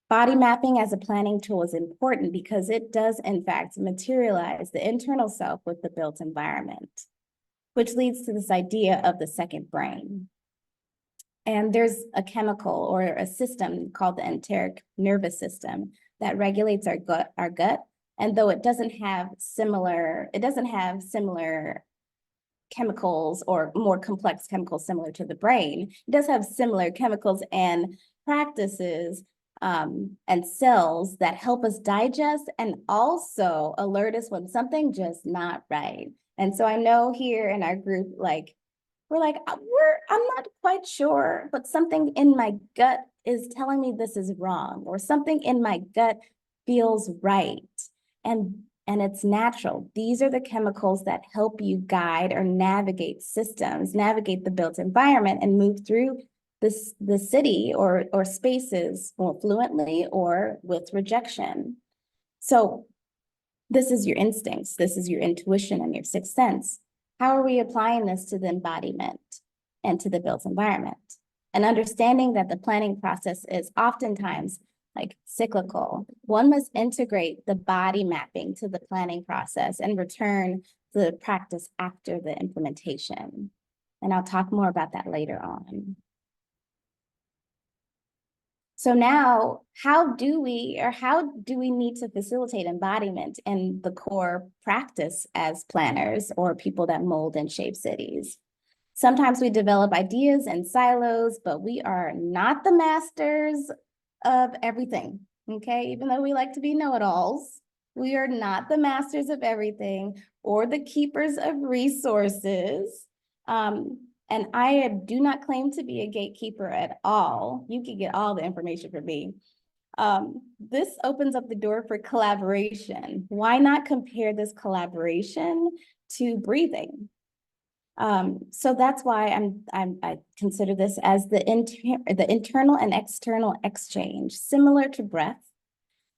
Body mapping as a planning tool is important because it does, in fact, materialize the internal self with the built environment, which leads to this idea of the second brain. And there's a chemical or a system called the enteric nervous system that regulates our gut. And though it doesn't have similar chemicals or more complex chemicals similar to the brain, it does have similar chemicals and practices and cells that help us digest and also alert us when something just not right. And so I know here in our group, like, I'm not quite sure, but something in my gut is telling me this is wrong, or something in my gut feels right. And it's natural. These are the chemicals that help you guide or navigate systems, navigate the built environment, and move through the city or spaces more fluently or with rejection. So this is your instincts, this is your intuition and your sixth sense. How are we applying this to the embodiment and to the built environment? And understanding that the planning process is oftentimes like cyclical. One must integrate the body mapping to the planning process and return to the practice after the implementation. And I'll talk more about that later on. So now, how do we need to facilitate embodiment in the core practice as planners or people that mold and shape cities? Sometimes we develop ideas in silos, but we are not the masters of everything, okay? Even though we like to be know-it-alls, we are not the masters of everything or the keepers of resources. And I do not claim to be a gatekeeper at all. You can get all the information from me. This opens up the door for collaboration. Why not compare this collaboration to breathing? So that's why I consider this as the internal and external exchange, similar to breath.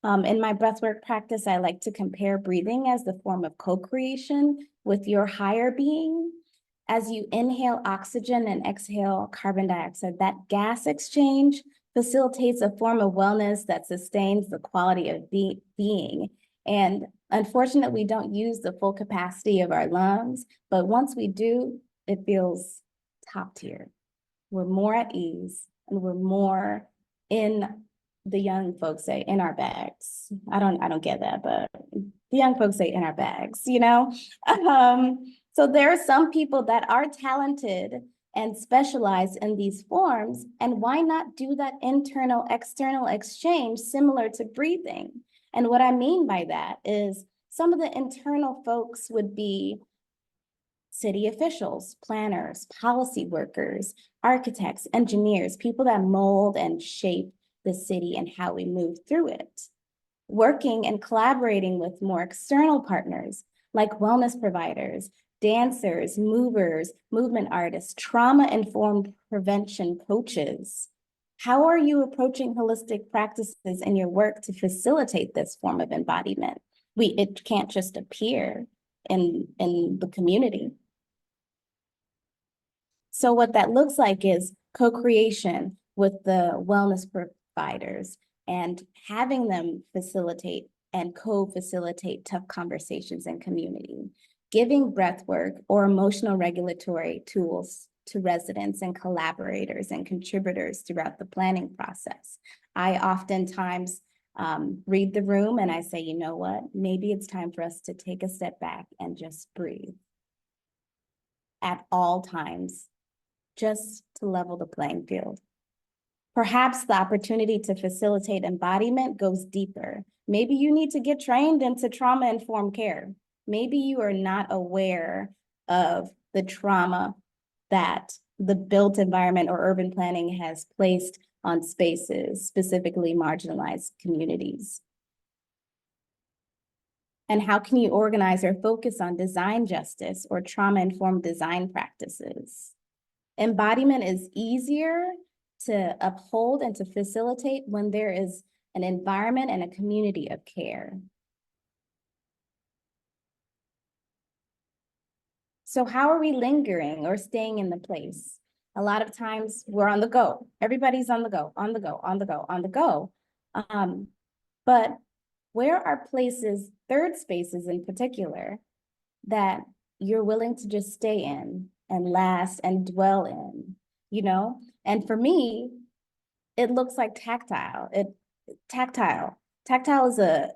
In my breathwork practice, I like to compare breathing as the form of co-creation with your higher being. As you inhale oxygen and exhale carbon dioxide, that gas exchange facilitates a form of wellness that sustains the quality of being. And unfortunately, we don't use the full capacity of our lungs, but once we do, it feels top tier. We're more at ease and we're more in, the young folks say, in our bags. I don't get that, but the young folks say in our bags, you know? So there are some people that are talented and specialize in these forms, and why not do that internal external exchange similar to breathing? And what I mean by that is some of the internal folks would be city officials, planners, policy workers, architects, engineers, people that mold and shape the city and how we move through it. Working and collaborating with more external partners like wellness providers, dancers, movers, movement artists, trauma-informed prevention coaches. How are you approaching holistic practices in your work to facilitate this form of embodiment? It can't just appear in the community. So what that looks like is co-creation with the wellness providers and having them facilitate and co-facilitate tough conversations in community, giving breath work or emotional regulatory tools to residents and collaborators and contributors throughout the planning process. I oftentimes read the room and I say, you know what, maybe it's time for us to take a step back and just breathe at all times, just to level the playing field. Perhaps the opportunity to facilitate embodiment goes deeper. Maybe you need to get trained into trauma-informed care. Maybe you are not aware of the trauma that the built environment or urban planning has placed on spaces, specifically marginalized communities. And how can you organize or focus on design justice or trauma-informed design practices? Embodiment is easier to uphold and to facilitate when there is an environment and a community of care. So how are we lingering or staying in the place? A lot of times we're on the go. Everybody's on the go, on the go, on the go, on the go. But where are places, third spaces in particular, that you're willing to just stay in and last and dwell in, you know? And for me, it looks like tactile. Tactile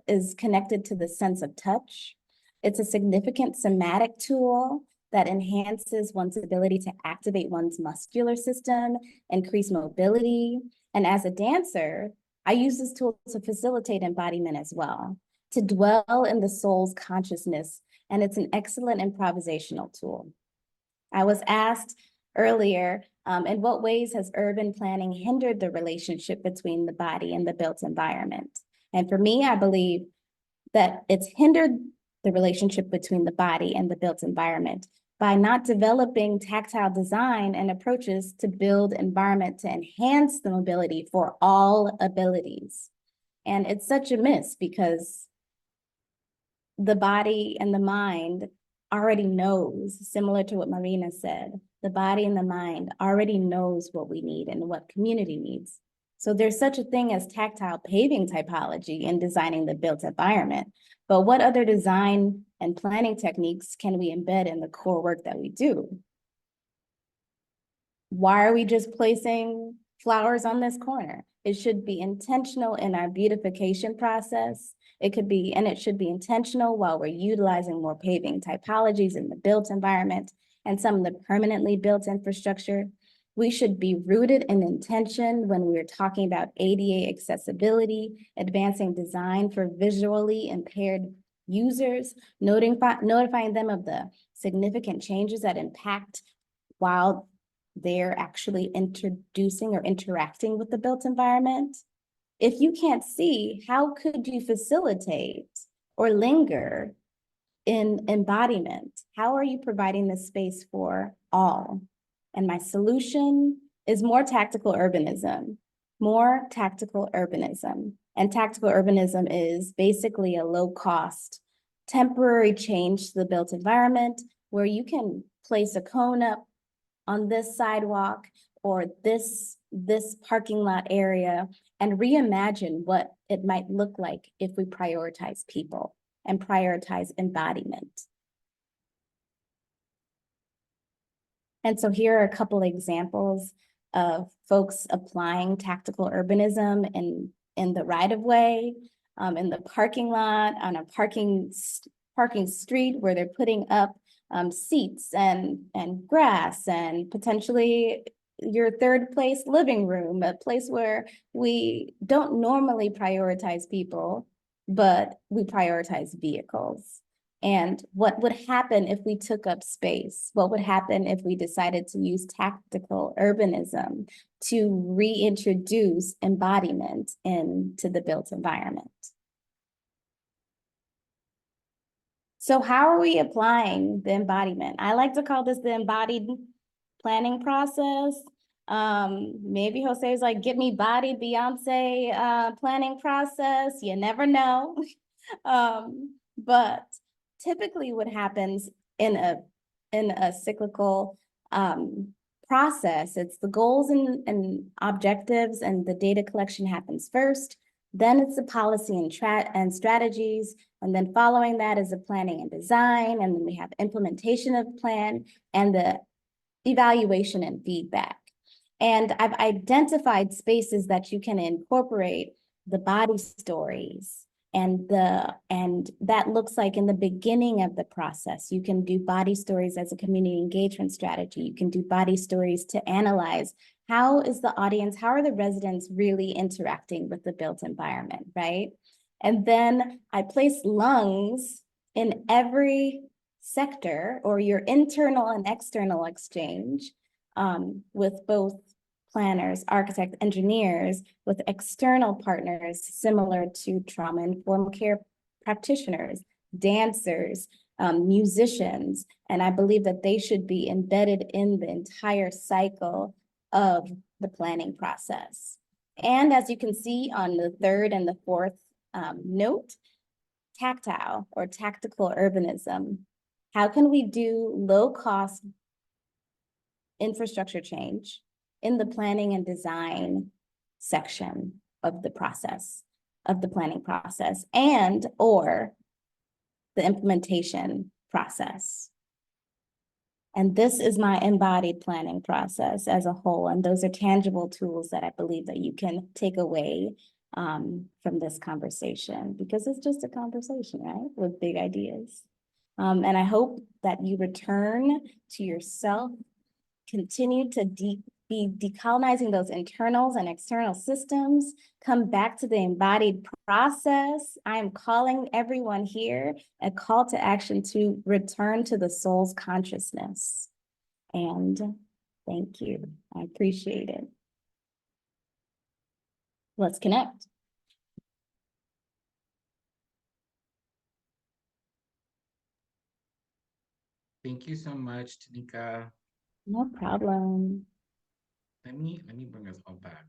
is connected to the sense of touch. It's a significant somatic tool that enhances one's ability to activate one's muscular system, increase mobility. And as a dancer, I use this tool to facilitate embodiment as well, to dwell in the soul's consciousness, and it's an excellent improvisational tool. I was asked earlier, in what ways has urban planning hindered the relationship between the body and the built environment? And for me, I believe that it's hindered the relationship between the body and the built environment by not developing tactile design and approaches to build environment to enhance the mobility for all abilities. And it's such a miss because the body and the mind already knows, similar to what Marina said, the body and the mind already knows what we need and what community needs. So there's such a thing as tactile paving typology in designing the built environment. But what other design and planning techniques can we embed in the core work that we do? Why are we just placing flowers on this corner? It should be intentional in our beautification process. It should be intentional while we're utilizing more paving typologies in the built environment and some of the permanently built infrastructure. We should be rooted in intention when we're talking about ADA accessibility, advancing design for visually impaired users, notifying them of the significant changes that impact while they're actually introducing or interacting with the built environment. If you can't see, how could you facilitate or linger in embodiment? How are you providing this space for all? And my solution is more tactical urbanism, more tactical urbanism. And tactical urbanism is basically a low-cost, temporary change to the built environment where you can place a cone up on this sidewalk or this parking lot area and reimagine what it might look like if we prioritize people and prioritize embodiment. And so here are a couple examples of folks applying tactical urbanism in the right-of-way, in the parking lot, on a parking street where they're putting up seats and grass and potentially your third place living room, a place where we don't normally prioritize people, but we prioritize vehicles. And what would happen if we took up space? What would happen if we decided to use tactical urbanism to reintroduce embodiment into the built environment? So how are we applying the embodiment? I like to call this the embodied planning process. Maybe Jose is like, get me body Beyonce planning process. You never know. But typically what happens in a cyclical process, it's the goals and objectives and the data collection happens first. Then it's the policy and strategies. And then following that is the planning and design. And then we have implementation of plan and the evaluation and feedback. And I've identified spaces that you can incorporate the body stories. And that looks like in the beginning of the process, you can do body stories as a community engagement strategy. You can do body stories to analyze how is the audience, how are the residents really interacting with the built environment, right? And then I place lungs in every sector or your internal and external exchange with both planners, architects, engineers, with external partners similar to trauma-informed care practitioners, dancers, musicians, and I believe that they should be embedded in the entire cycle of the planning process. And as you can see on the third and the fourth note, tactile or tactical urbanism. How can we do low-cost infrastructure change in the planning and design section of the process, of the planning process, and or the implementation process? And this is my embodied planning process as a whole. And those are tangible tools that I believe that you can take away from this conversation, because it's just a conversation, right? With big ideas. And I hope that you return to yourself, continue to be decolonizing those internals and external systems, come back to the embodied process. I am calling everyone here a call to action to return to the soul's consciousness. And thank you. I appreciate it. Let's connect. Thank you so much, Tanika. No problem. Let me bring us all back.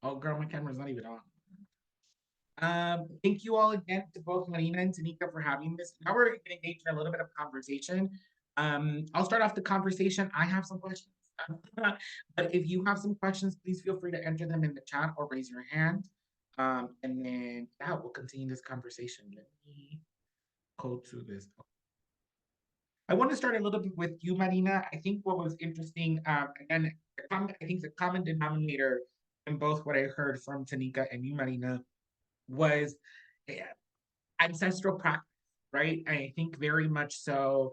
Oh, girl, my camera's not even on. Thank you all again to both Marina and Tanika for having this. Now we're going to engage in a little bit of conversation. I'll start off the conversation. I have some questions. But if you have some questions, please feel free to enter them in the chat or raise your hand. And then, yeah, we'll continue this conversation. Let me go to this. I want to start a little bit with you, Marina. I think what was interesting, again, I think the common denominator in both what I heard from Tanika and you, Marina, was eh, ancestral practice, right? I think very much so.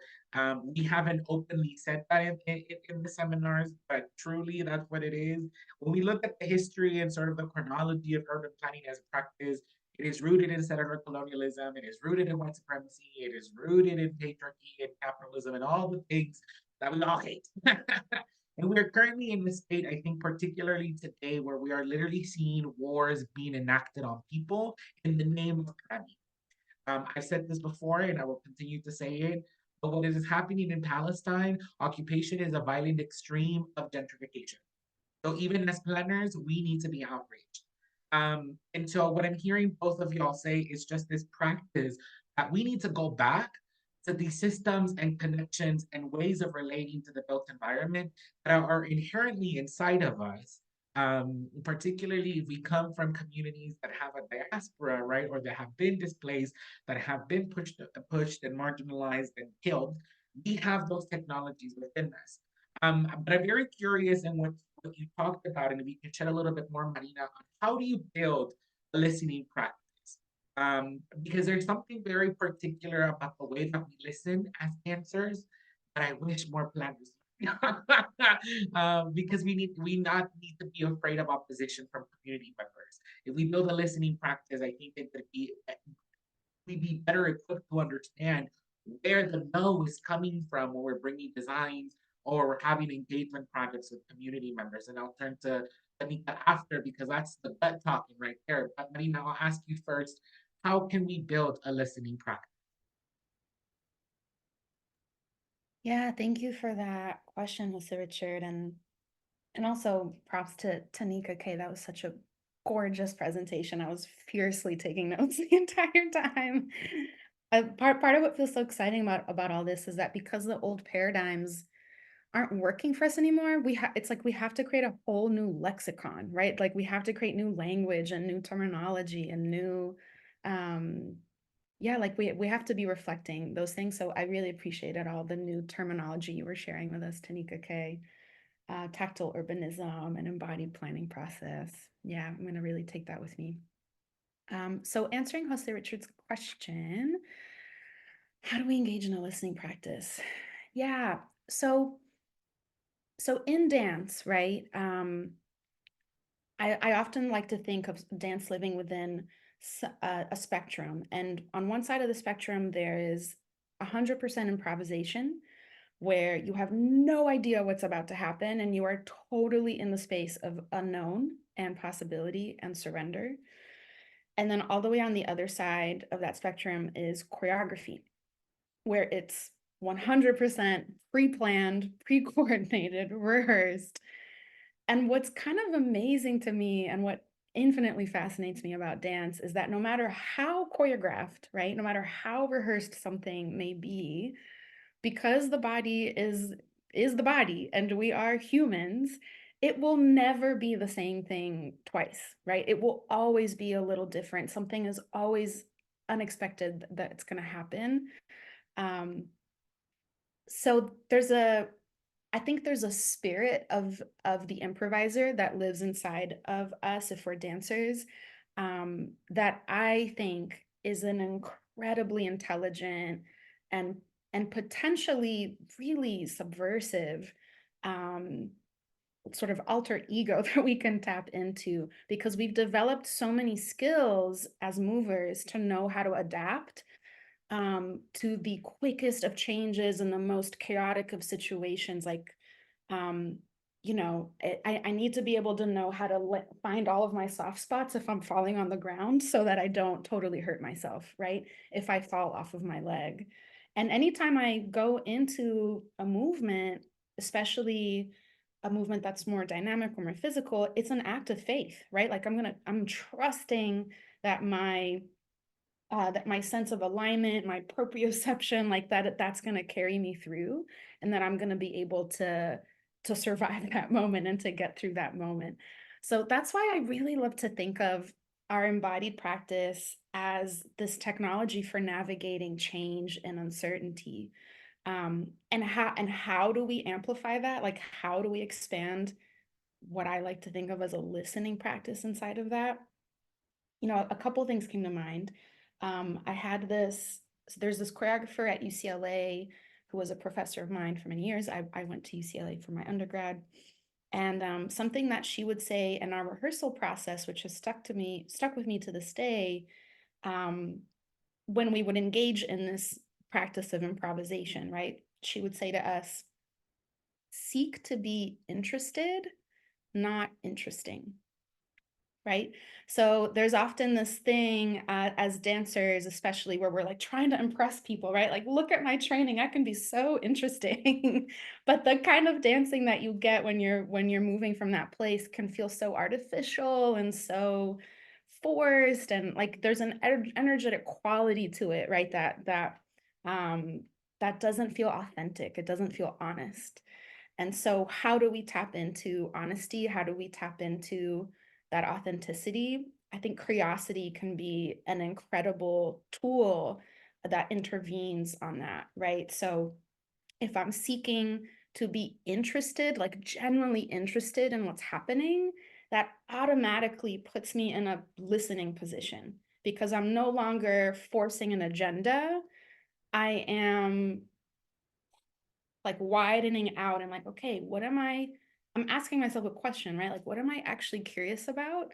We haven't openly said that in the seminars, but truly that's what it is. When we look at the history and sort of the chronology of urban planning as a practice, it is rooted in settler colonialism, it is rooted in white supremacy, it is rooted in patriarchy and capitalism and all the things that we all hate. And we're currently in this state, I think, particularly today, where we are literally seeing wars being enacted on people in the name of planning. I've said this before and I will continue to say it, but what is happening in Palestine, occupation is a violent extreme of gentrification. So even as planners, we need to be outraged. And so what I'm hearing both of y'all say is just this practice that we need to go back to these systems and connections and ways of relating to the built environment that are inherently inside of us. Particularly if we come from communities that have a diaspora, right, or that have been displaced, that have been pushed and marginalized and killed, we have those technologies within us. But I'm very curious in what you talked about, and if you can shed a little bit more, Marina, on how do you build a listening practice? Because there's something very particular about the way that we listen as dancers that I wish more planners because we not need to be afraid of opposition from community members. If we build a listening practice, I think that we'd be better equipped to understand where the no is coming from when we're bringing designs or we're having engagement projects with community members. And I'll turn to Anita after because that's the gut talking right there. But Marina, I'll ask you first, how can we build a listening practice? Yeah, thank you for that question, Mr. Richard. And also props to Tanika K. That was such a gorgeous presentation. I was fiercely taking notes the entire time. Part of what feels so exciting about all this is that because the old paradigms aren't working for us anymore, it's like we have to create a whole new lexicon, right? Like we have to create new language and new terminology and new yeah, like we have to be reflecting those things. So I really appreciated all the new terminology you were sharing with us, Tanika K. Tactile urbanism and embodied planning process. Yeah, I'm going to really take that with me. So answering Jose Richard's question, how do we engage in a listening practice? Yeah, so in dance, right? I often like to think of dance living within a spectrum. And on one side of the spectrum, there is 100% improvisation, where you have no idea what's about to happen and you are totally in the space of unknown and possibility and surrender. And then all the way on the other side of that spectrum is choreography, where it's 100% pre-planned, pre-coordinated, rehearsed. And what's kind of amazing to me and what infinitely fascinates me about dance is that no matter how choreographed, right, no matter how rehearsed something may be, because the body is the body and we are humans, it will never be the same thing twice, right? It will always be a little different. Something is always unexpected that's going to happen. Um, so I think there's a spirit of the improviser that lives inside of us if we're dancers, that I think is an incredibly intelligent and and potentially really subversive, um, sort of alter ego that we can tap into because we've developed so many skills as movers to know how to adapt, to the quickest of changes and the most chaotic of situations. Like, um, I need to be able to know how to find all of my soft spots if I'm falling on the ground so that I don't totally hurt myself, right? If I fall off of my leg. And anytime I go into a movement, especially a movement that's more dynamic or more physical, it's an act of faith, right? Like I'm trusting that my sense of alignment, my proprioception, like that's going to carry me through, and that I'm going to be able to survive that moment and to get through that moment. So that's why I really love to think of our embodied practice as this technology for navigating change and uncertainty. And how do we amplify that? Like, how do we expand what I like to think of as a listening practice inside of that? A couple of things came to mind. I had so there's this choreographer at UCLA who was a professor of mine for many years. I went to UCLA for my undergrad. And something that she would say in our rehearsal process, which has stuck with me to this day, um, when we would engage in this practice of improvisation, right? She would say to us, seek to be interested, not interesting. Right? So there's often this thing, as dancers, especially, where we're like trying to impress people, right? Like, look at my training, I can be so interesting. But the kind of dancing that you get when you're moving from that place can feel so artificial and so forced, and like there's an energetic quality to it, right? Um, that doesn't feel authentic. It doesn't feel honest. And so how do we tap into honesty? How do we tap into that authenticity? I think curiosity can be an incredible tool that intervenes on that, right? So if I'm seeking to be interested, like genuinely interested in what's happening, that automatically puts me in a listening position because I'm no longer forcing an agenda. I am like widening out and like, okay, I'm asking myself a question, right? Like, what am I actually curious about?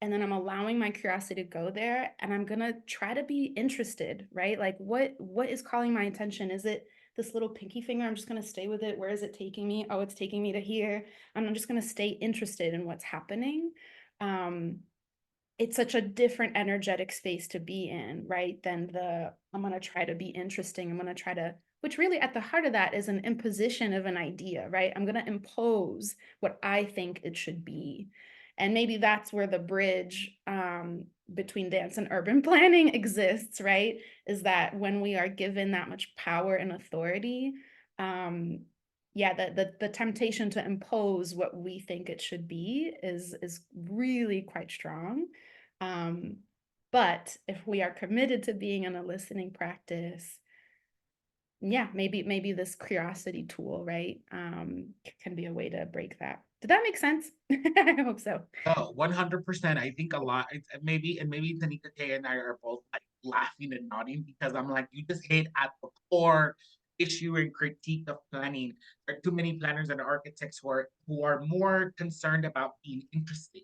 And then I'm allowing my curiosity to go there, and I'm gonna try to be interested, right? Like, what is calling my attention? Is it this little pinky finger? I'm just gonna stay with it. Where is it taking me? Oh, it's taking me to here. And I'm just gonna stay interested in what's happening. Um, it's such a different energetic space to be in, right? Than I'm going to try to be interesting. I'm going to try to, which really at the heart of that is an imposition of an idea, right? I'm going to impose what I think it should be. And maybe that's where the bridge, between dance and urban planning exists, right? Is that when we are given that much power and authority, um, yeah, the temptation to impose what we think it should be is really quite strong. Um, but if we are committed to being in a listening practice, yeah, maybe this curiosity tool, right, can be a way to break that. Did that make sense? I hope so. Oh, 100%. I think a lot, maybe Tanika K and I are both like laughing and nodding because I'm like, you just hit at the core issue and critique of planning. There are too many planners and architects who are more concerned about being interesting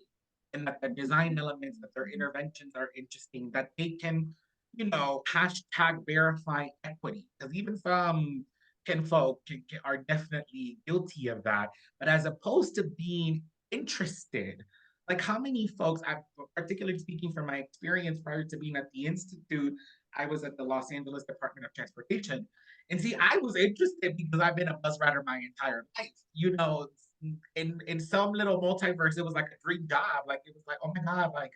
and that the design elements, that their interventions are interesting, that they can, hashtag verify equity. Because even some kinfolk are definitely guilty of that. But as opposed to being interested, like how many folks, particularly speaking from my experience prior to being at the Institute, I was at the Los Angeles Department of Transportation. And see, I was interested because I've been a bus rider my entire life. In some little multiverse, it was like a dream job. Like it was like, oh my God, like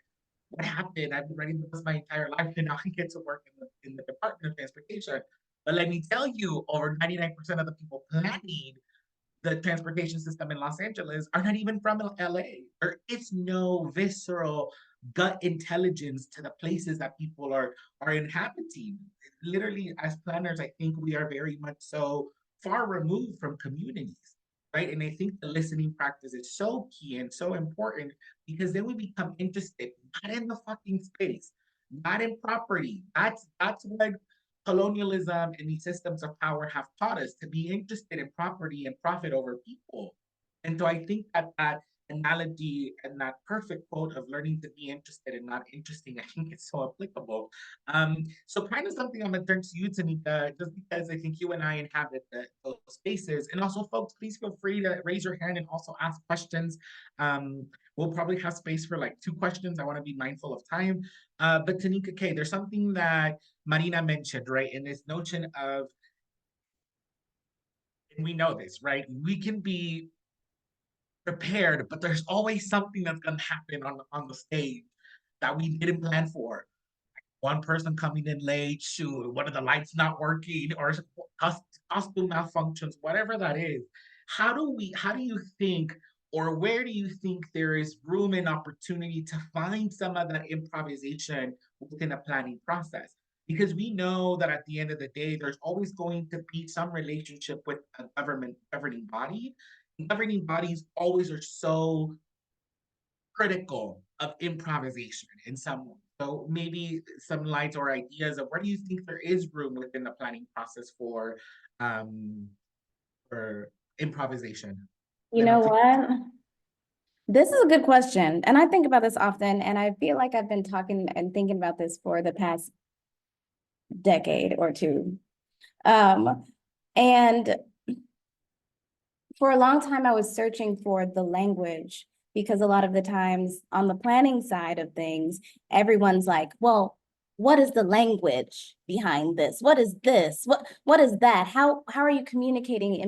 what happened? I've been riding the bus my entire life, and now I get to work in the Department of Transportation. But let me tell you, over 99% of the people planning the transportation system in Los Angeles are not even from LA. There is no visceral gut intelligence to the places that people are inhabiting. Literally, as planners, I think we are very much so far removed from communities, right? And I think the listening practice is so key and so important because then we become interested not in the fucking space, not in property. That's what colonialism and these systems of power have taught us to be interested in property and profit over people. And so I think that that analogy and that perfect quote of learning to be interested and not interesting, I think it's so applicable. So kind of something I'm gonna turn to you, Tanika, just because I think you and I inhabit those spaces. And also, folks, please feel free to raise your hand and also ask questions. We'll probably have space for like 2 questions. I want to be mindful of time. But Tanika K, there's something that Marina mentioned, right? In this notion of, and we know this, right? We can be prepared, but there's always something that's going to happen on the stage that we didn't plan for. One person coming in late, shoot, one of the lights not working, or costume malfunctions, whatever that is. How do you think, or where do you think there is room and opportunity to find some of that improvisation within a planning process? Because we know that at the end of the day, there's always going to be some relationship with a government governing body. Governing bodies always are so critical of improvisation in some way. So maybe some lights or ideas of where do you think there is room within the planning process um for improvisation? You Then know I'll take. what? This is a good question. And I think about this often, and I feel like I've been talking and thinking about this for the past decade or two. And for a long time, I was searching for the language because a lot of the times on the planning side of things, everyone's like, well, what is the language behind this? What is this? What is that? How are you communicating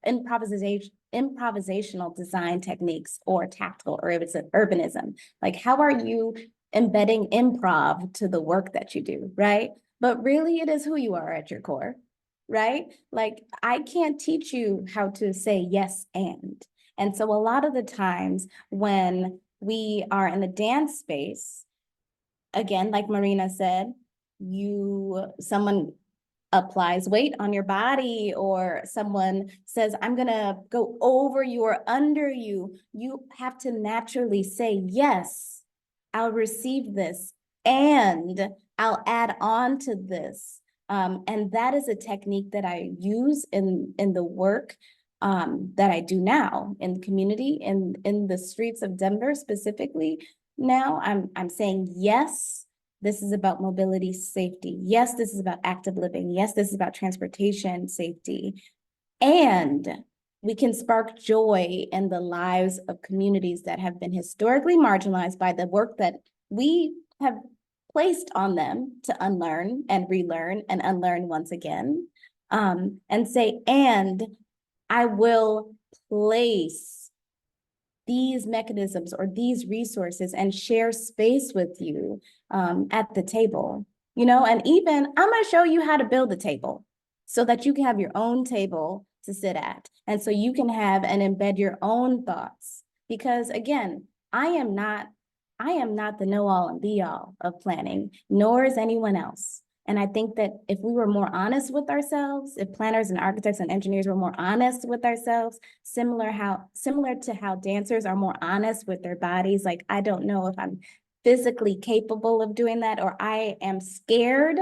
improvisational design techniques or tactical urbanism? Like, how are you embedding improv to the work that you do, right? But really, it is who you are at your core, right? Like, I can't teach you how to say yes and. And so a lot of the times when we are in the dance space, again, like Marina said, someone applies weight on your body, or someone says, I'm gonna go over you or under you, you have to naturally say, yes, I'll receive this and I'll add on to this. And that is a technique that I use in the work that I do now in the community, in the streets of Denver specifically. Now I'm saying, yes, this is about mobility safety. Yes, this is about active living. Yes, this is about transportation safety. And we can spark joy in the lives of communities that have been historically marginalized by the work that we have placed on them to unlearn and relearn and unlearn once again. And say, and I will place these mechanisms or these resources and share space with you at the table, and even I'm going to show you how to build a table so that you can have your own table to sit at. And so you can have and embed your own thoughts, because again, I am not the know-all and be-all of planning, nor is anyone else. And I think that if we were more honest with ourselves, if planners and architects and engineers were more honest with ourselves, similar to how dancers are more honest with their bodies, like, I don't know if I'm physically capable of doing that, or I am scared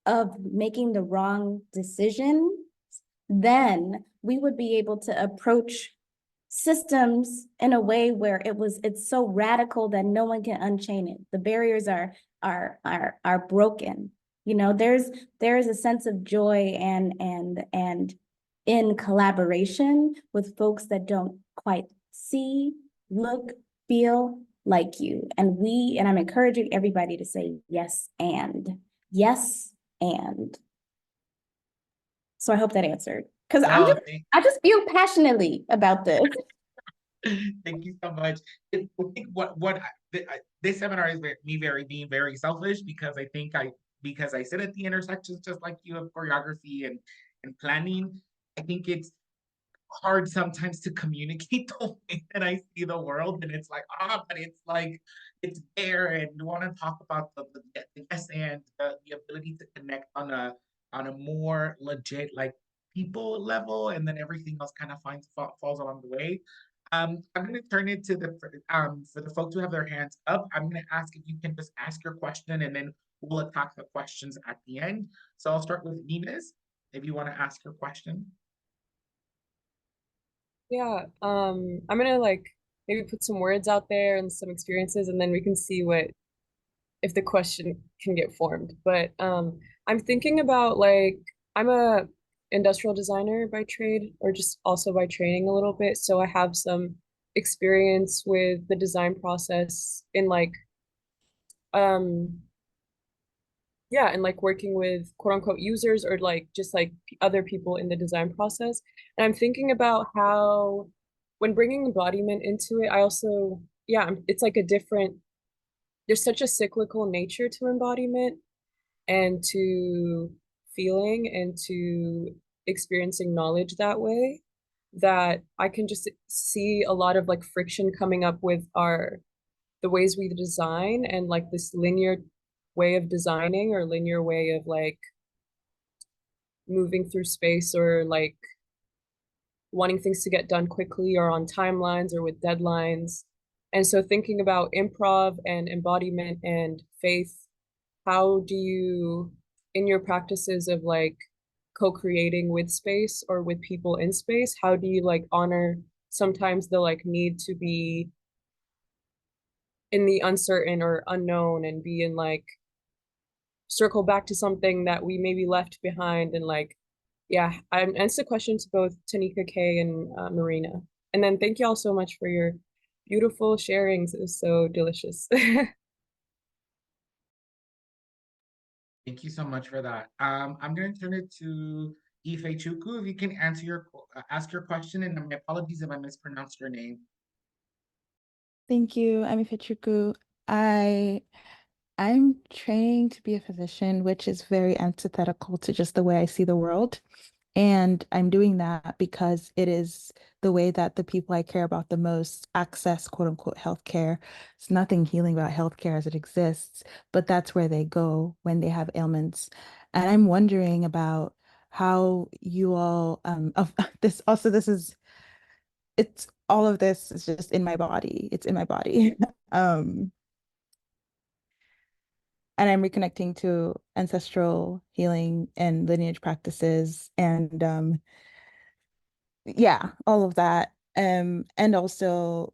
of making the wrong decision, then we would be able to approach systems in a way where it's so radical that no one can unchain it. The barriers are broken. There is a sense of joy and in collaboration with folks that don't quite see, look, feel like you. And I'm encouraging everybody to say yes and, Yes, and. So I hope that answered. Because No, I just feel passionately about this. thank you so much. I think this seminar is being very selfish because because I sit at the intersections just like you of choreography and planning. I think it's hard sometimes to communicate the way that I see the world, and it's like but it's like it's there, and you want to talk about the yes and the ability to connect on a more legit like people level, and then everything else kind of falls along the way. I'm going to turn it to the for the folks who have their hands up. I'm going to ask if you can just ask your question, and then we'll attack the questions at the end. So I'll start with Venus, if you want to ask your question. Yeah, I'm gonna like maybe put some words out there and some experiences, and then we can see what if the question can get formed. But I'm thinking about like I'm a industrial designer by trade, or just also by training a little bit, so I have some experience with the design process in like um yeah, and like working with quote unquote users or like just like other people in the design process. And I'm thinking about how when bringing embodiment into it, I also, yeah, it's like a different, there's such a cyclical nature to embodiment and to feeling and to experiencing knowledge that way, that I can just see a lot of like friction coming up with the ways we design and like this linear way of designing or linear way of like moving through space or like wanting things to get done quickly or on timelines or with deadlines. And so thinking about improv and embodiment and faith, how do you, in your practices of like co-creating with space or with people in space, how do you like honor sometimes the like need to be in the uncertain or unknown and be in like circle back to something that we maybe left behind and like yeah, I'm answer the question to both Tanika K and Marina. And then thank you all so much for your beautiful sharings. It was so delicious. Thank you so much for that. I'm going to turn it to Ife Chuku. If you can ask your question, and my apologies if I mispronounced your name. Thank you. I'm Ifechuku. I'm training to be a physician, which is very antithetical to just the way I see the world. And I'm doing that because it is the way that the people I care about the most access quote unquote healthcare. It's nothing healing about healthcare as it exists, but that's where they go when they have ailments. And I'm wondering about how you all of this also this is it's all of this is just in my body. It's in my body. Um, and I'm reconnecting to ancestral healing and lineage practices and yeah, all of that. And also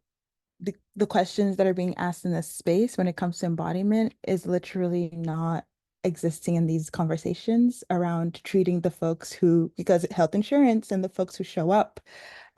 the questions that are being asked in this space when it comes to embodiment is literally not existing in these conversations around treating the folks who, because health insurance and the folks who show up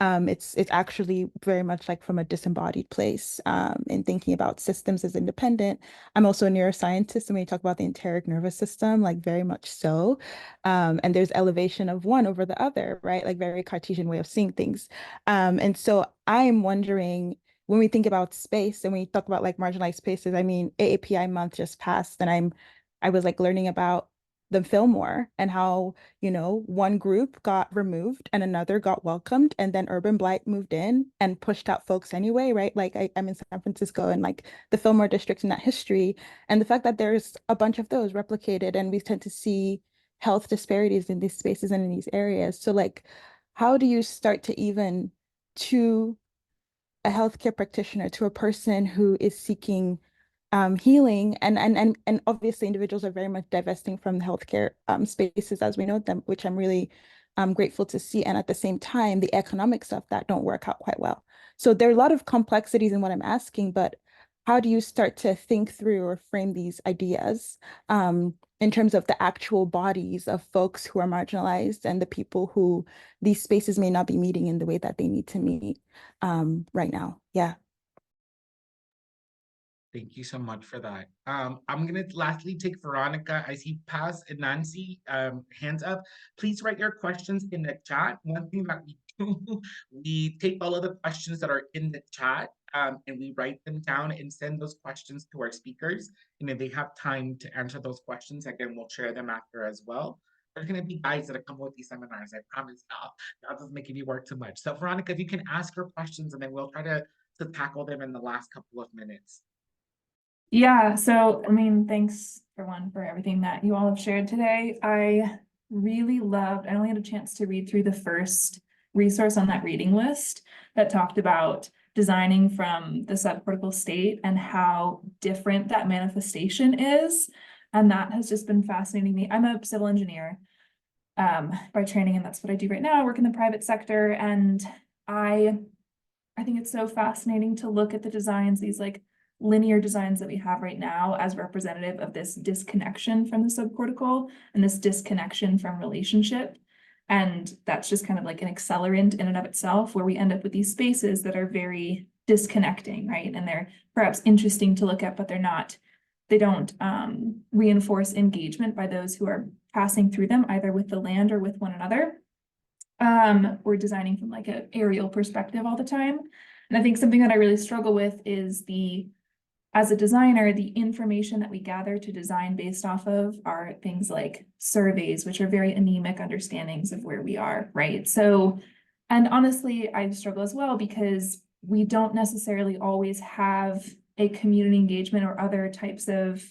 it's actually very much like from a disembodied place in thinking about systems as independent. I'm also a neuroscientist, and when you talk about the enteric nervous system, like very much so. And there's elevation of one over the other, right? Like very Cartesian way of seeing things. And so I'm wondering when we think about space and when you talk about like marginalized spaces, I mean, AAPI month just passed, and I was like learning about the Fillmore and how one group got removed and another got welcomed, and then urban blight moved in and pushed out folks anyway, right? Like I'm in San Francisco and like the Fillmore district and that history, and the fact that there's a bunch of those replicated, and we tend to see health disparities in these spaces and in these areas. So like, how do you start to even to a healthcare practitioner, to a person who is seeking healing, and obviously individuals are very much divesting from the healthcare spaces as we know them, which I'm really grateful to see. And at the same time, the economic stuff that don't work out quite well. So there are a lot of complexities in what I'm asking, but how do you start to think through or frame these ideas in terms of the actual bodies of folks who are marginalized and the people who these spaces may not be meeting in the way that they need to meet right now? Yeah. Thank you so much for that. I'm gonna lastly take Veronica. I see Paz and Nancy hands up. Please write your questions in the chat. One thing that we do, we take all of the questions that are in the chat and we write them down and send those questions to our speakers. And if they have time to answer those questions, again, we'll share them after as well. There's gonna be guys that come with these seminars. I promise y'all doesn't make me work too much. So Veronica, if you can ask your questions and then we'll try to tackle them in the last couple of minutes. Yeah, so I mean, thanks for everything that you all have shared today. I really loved, I only had a chance to read through the first resource on that reading list that talked about designing from the subcortical state and how different that manifestation is. And that has just been fascinating me. I'm a civil engineer by training, and that's what I do right now. I work in the private sector, and I think it's so fascinating to look at the designs, these like linear designs that we have right now as representative of this disconnection from the subcortical and this disconnection from relationship. And that's just kind of like an accelerant in and of itself, where we end up with these spaces that are very disconnecting, right? And they're perhaps interesting to look at, but they don't reinforce engagement by those who are passing through them, either with the land or with one another. We're designing from like an aerial perspective all the time. And I think something that I really struggle with is as a designer, the information that we gather to design based off of are things like surveys, which are very anemic understandings of where we are, right? So, and honestly, I struggle as well because we don't necessarily always have a community engagement or other types of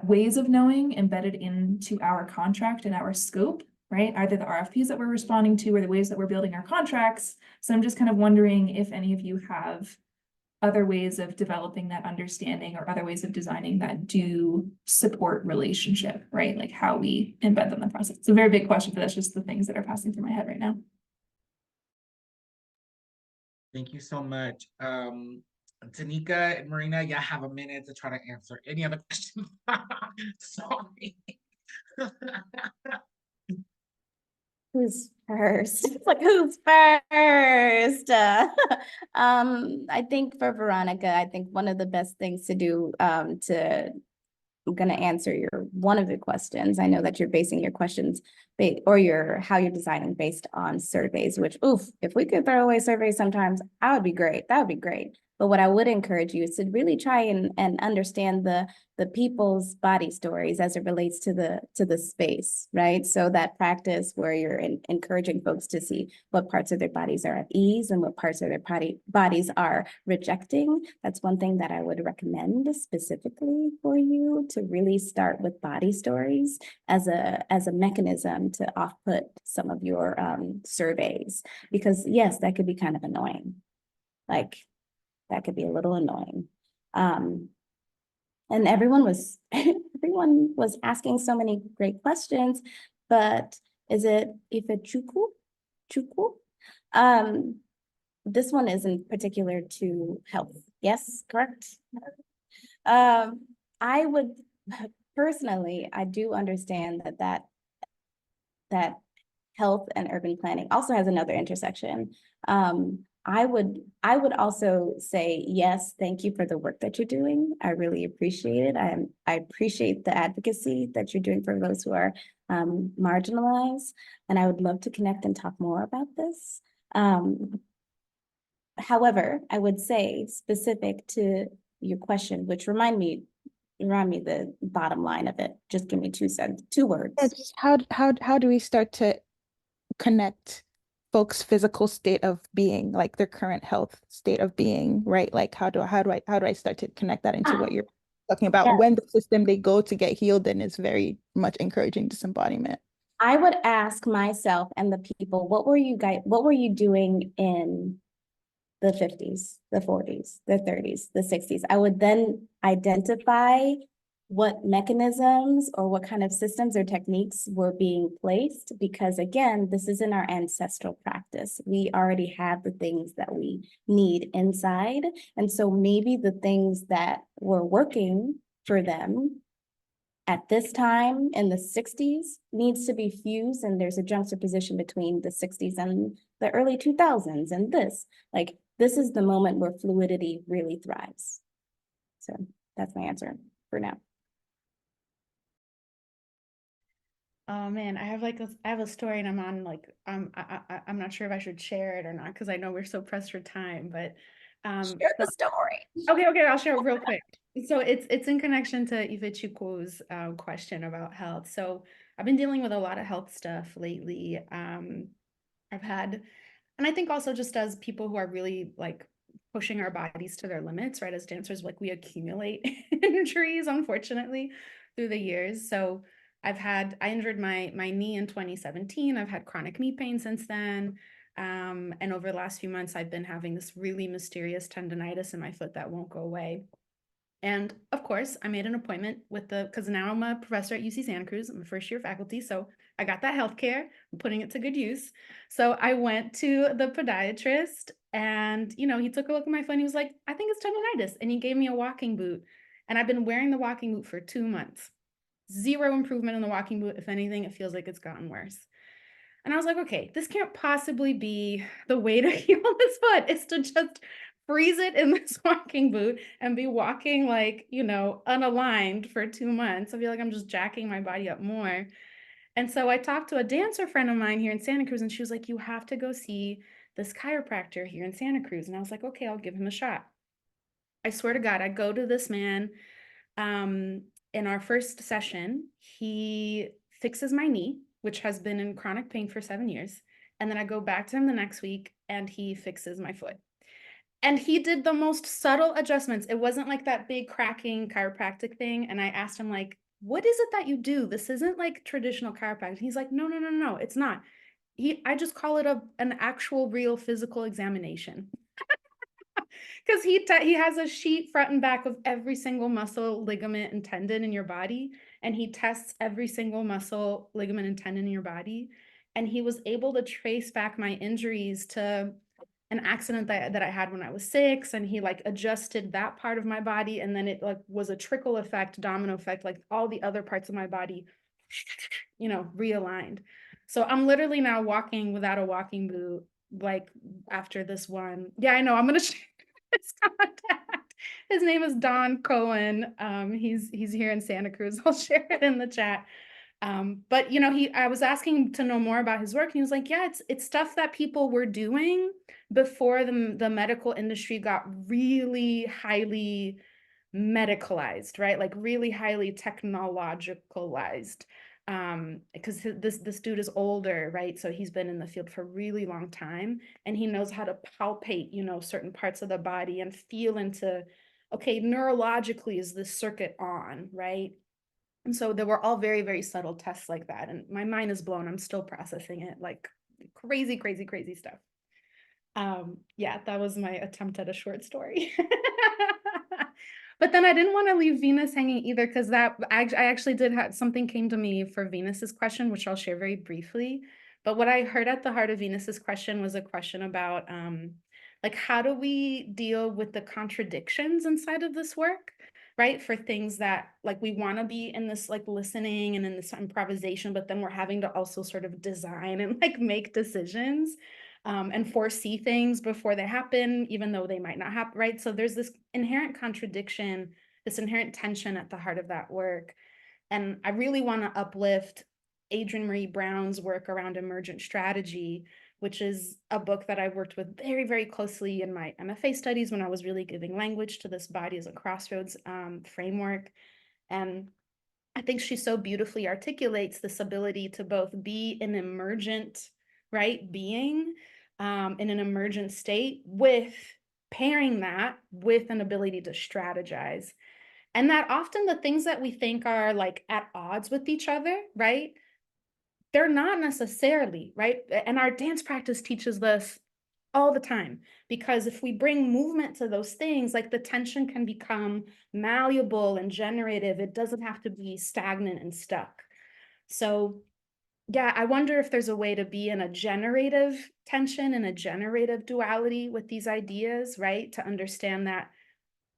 ways of knowing embedded into our contract and our scope, right? Either the RFPs that we're responding to or the ways that we're building our contracts. So I'm just kind of wondering if any of you have other ways of developing that understanding or other ways of designing that do support relationship, right? Like how we embed them in the process. It's a very big question, but that's just the things that are passing through my head right now. Thank you so much. Tanika and Marina, yeah, have a minute to try to answer any other questions. Sorry. Who's first? It's like, who's first? I think for Veronica, I think one of the best things to do I'm going to answer one of the questions. I know that you're basing your questions or how you're designing based on surveys, which, oof, if we could throw away surveys sometimes, that would be great. That would be great. But what I would encourage you is to really try and understand the people's body stories as it relates to the space, right? So that practice where you're encouraging folks to see what parts of their bodies are at ease and what parts of their bodies are rejecting. That's one thing that I would recommend specifically for you, to really start with body stories as a mechanism to off-put some of your surveys, because yes, that could be kind of annoying. Like, that could be a little annoying. And everyone was asking so many great questions, but is it Ifechukwu? This one is in particular to health. Yes, correct. I would personally, I do understand that health and urban planning also has another intersection. I would also say, yes, thank you for the work that you're doing. I really appreciate it. I appreciate the advocacy that you're doing for those who are marginalized. And I would love to connect and talk more about this. However, I would say specific to your question, which remind me the bottom line of it. Just give me 2 words. Yeah, just how do we start to connect folks' physical state of being, like their current health state of being, right? Like how do I start to connect that into what you're talking about? Yeah. When the system they go to get healed in is very much encouraging disembodiment. I would ask myself and the people, what were you doing in the 50s, the 40s, the 30s, the 60s? I would then identify what mechanisms or what kind of systems or techniques were being placed, because again, this is in our ancestral practice. We already have the things that we need inside. And so maybe the things that were working for them at this time in the 60s needs to be fused, and there's a juxtaposition between the 60s and the early 2000s and this. Like, this is the moment where fluidity really thrives. So that's my answer for now. Oh man, I have a story and I'm on like I'm not sure if I should share it or not because I know we're so pressed for time, but Share the story. okay, I'll share it real quick. So it's in connection to Ifechukwu's question about health. So I've been dealing with a lot of health stuff lately. I've had, and I think also just as people who are really like pushing our bodies to their limits, right? As dancers, like we accumulate injuries, unfortunately, through the years. So I injured my knee in 2017. I've had chronic knee pain since then. And over the last few months, I've been having this really mysterious tendonitis in my foot that won't go away. And of course, I made an appointment with because now I'm a professor at UC Santa Cruz. I'm a first year faculty. So I got that healthcare, I'm putting it to good use. So I went to the podiatrist and, he took a look at my foot and he was like, I think it's tendonitis. And he gave me a walking boot. And I've been wearing the walking boot for 2 months. Zero improvement in the walking boot. If anything, it feels like it's gotten worse. And I was like, okay, this can't possibly be the way to heal this foot, is to just freeze it in this walking boot and be walking like, unaligned for 2 months. I feel like I'm just jacking my body up more. And so I talked to a dancer friend of mine here in Santa Cruz, and she was like, you have to go see this chiropractor here in Santa Cruz. And I was like, okay, I'll give him a shot. I swear to God, I go to this man. In our first session, he fixes my knee, which has been in chronic pain for 7 years. And then I go back to him the next week and he fixes my foot. And he did the most subtle adjustments. It wasn't like that big cracking chiropractic thing. And I asked him, like, what is it that you do? This isn't like traditional chiropractic. He's like, no, it's not. I just call it an actual real physical examination. Because he has a sheet front and back of every single muscle, ligament, and tendon in your body, and he tests every single muscle, ligament, and tendon in your body. And he was able to trace back my injuries to an accident that I had when I was 6, and he like adjusted that part of my body, and then it like was a trickle effect, domino effect, like all the other parts of my body, realigned. So I'm literally now walking without a walking boot, like after this one. Yeah, I know. I'm gonna share his contact. His name is Don Cohen. He's here in Santa Cruz. I'll share it in the chat. But I was asking him to know more about his work, and he was like, yeah, it's stuff that people were doing before the medical industry got really highly medicalized, right? Like really highly technologicalized. Because this dude is older, right? So he's been in the field for a really long time, and he knows how to palpate, certain parts of the body and feel into, okay, neurologically, is this circuit on, right? And so there were all very, very subtle tests like that. And my mind is blown. I'm still processing it, like crazy, crazy, crazy stuff. Yeah, that was my attempt at a short story. But then I didn't want to leave Venus hanging either, because I actually did have something came to me for Venus's question, which I'll share very briefly. But what I heard at the heart of Venus's question was a question about like, how do we deal with the contradictions inside of this work, right? For things that like we want to be in this like listening and in this improvisation, but then we're having to also sort of design and like make decisions. And foresee things before they happen, even though they might not happen, right? So there's this inherent contradiction, this inherent tension at the heart of that work. And I really want to uplift Adrienne Marie Brown's work around emergent strategy, which is a book that I worked with very, very closely in my MFA studies when I was really giving language to this body as a crossroads framework. And I think she so beautifully articulates this ability to both be an emergent, right, being in an emergent state, with pairing that with an ability to strategize. And that often the things that we think are like at odds with each other, right, they're not necessarily, right? And our dance practice teaches this all the time, because if we bring movement to those things, like the tension can become malleable and generative. It doesn't have to be stagnant and stuck. So yeah, I wonder if there's a way to be in a generative tension and a generative duality with these ideas, right? To understand that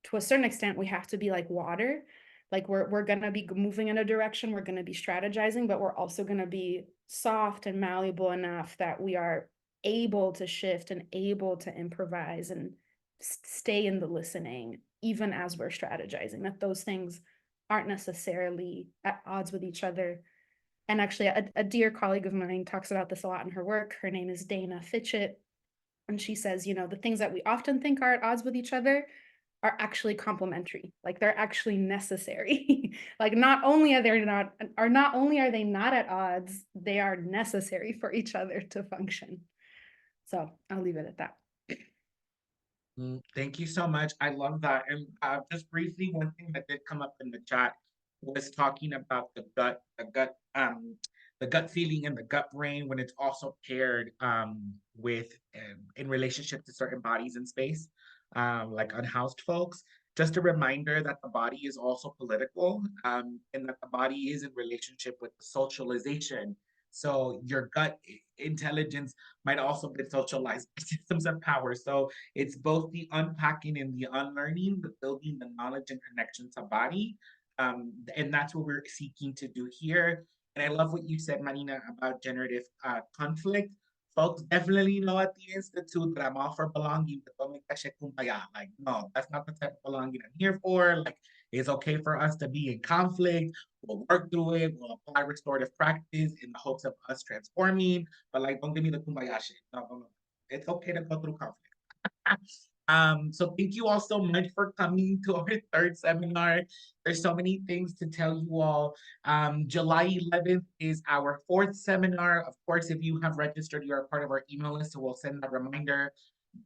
to a certain extent, we have to be like water. Like we're going to be moving in a direction, we're going to be strategizing, but we're also going to be soft and malleable enough that we are able to shift and able to improvise and stay in the listening even as we're strategizing, that those things aren't necessarily at odds with each other. And actually, a dear colleague of mine talks about this a lot in her work. Her name is Dana Fitchett. And she says, you know, the things that we often think are at odds with each other are actually complementary. Like they're actually necessary. Like not only are they not at odds, they are necessary for each other to function. So I'll leave it at that. Thank you so much. I love that. And just briefly, one thing that did come up in the chat was talking about the gut feeling and the gut brain when it's also paired with in relationship to certain bodies in space, like unhoused folks. Just a reminder that the body is also political, and that the body is in relationship with the socialization. So your gut intelligence might also be socialized by systems of power. So it's both the unpacking and the unlearning, the building the knowledge and connection to body. And that's what we're seeking to do here. And I love what you said, Marina, about generative conflict. Folks definitely know at the Institute that I'm all for belonging, but don't make that shit kumbaya. Like, no, that's not the type of belonging I'm here for. Like, it's okay for us to be in conflict. We'll work through it. We'll apply restorative practice in the hopes of us transforming. But like, don't give me the kumbaya shit. No, no, no. It's okay to go through conflict. So thank you all so much for coming to our third seminar. There's so many things to tell you all. July 11th is our fourth seminar. Of course, if you have registered, you are part of our email list, so we'll send a reminder.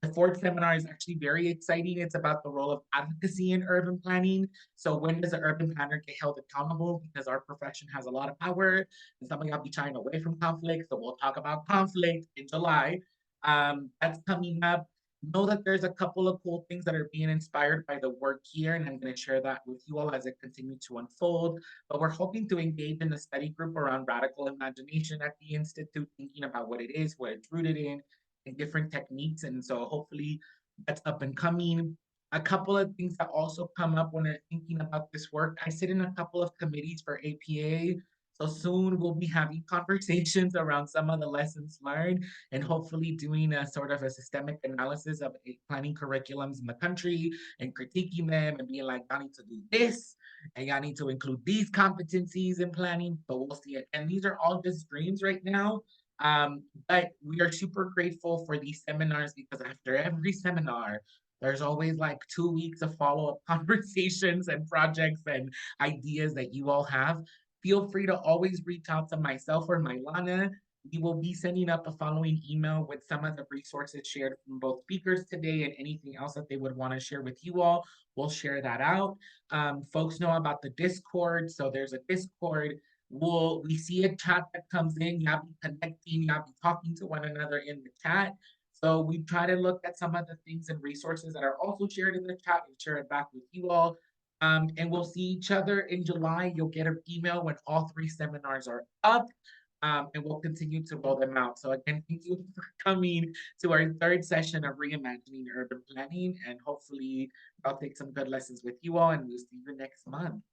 The fourth seminar is actually very exciting. It's about the role of advocacy in urban planning. So when does an urban planner get held accountable? Because our profession has a lot of power and some of y'all be shying away from conflict. So we'll talk about conflict in July. That's coming up. Know that there's a couple of cool things that are being inspired by the work here, and I'm going to share that with you all as it continues to unfold. But we're hoping to engage in a study group around radical imagination at the Institute, thinking about what it is, what it's rooted in, and different techniques. And so hopefully that's up and coming. A couple of things that also come up when I'm thinking about this work. I sit in a couple of committees for APA. So soon we'll be having conversations around some of the lessons learned and hopefully doing a sort of a systemic analysis of planning curriculums in the country and critiquing them and being like, y'all need to do this and y'all need to include these competencies in planning, but we'll see it. And these are all just dreams right now. But we are super grateful for these seminars because after every seminar, there's always like 2 weeks of follow-up conversations and projects and ideas that you all have. Feel free to always reach out to myself or Mailana. We will be sending up a following email with some of the resources shared from both speakers today and anything else that they would want to share with you all. We'll share that out. Folks know about the Discord. So there's a Discord. We see a chat that comes in. Y'all be connecting. Y'all be talking to one another in the chat. So we try to look at some of the things and resources that are also shared in the chat and share it back with you all. And we'll see each other in July. You'll get an email when all 3 seminars are up. And we'll continue to roll them out. So again, thank you for coming to our third session of Reimagining Urban Planning. And hopefully I'll take some good lessons with you all and we'll see you next month.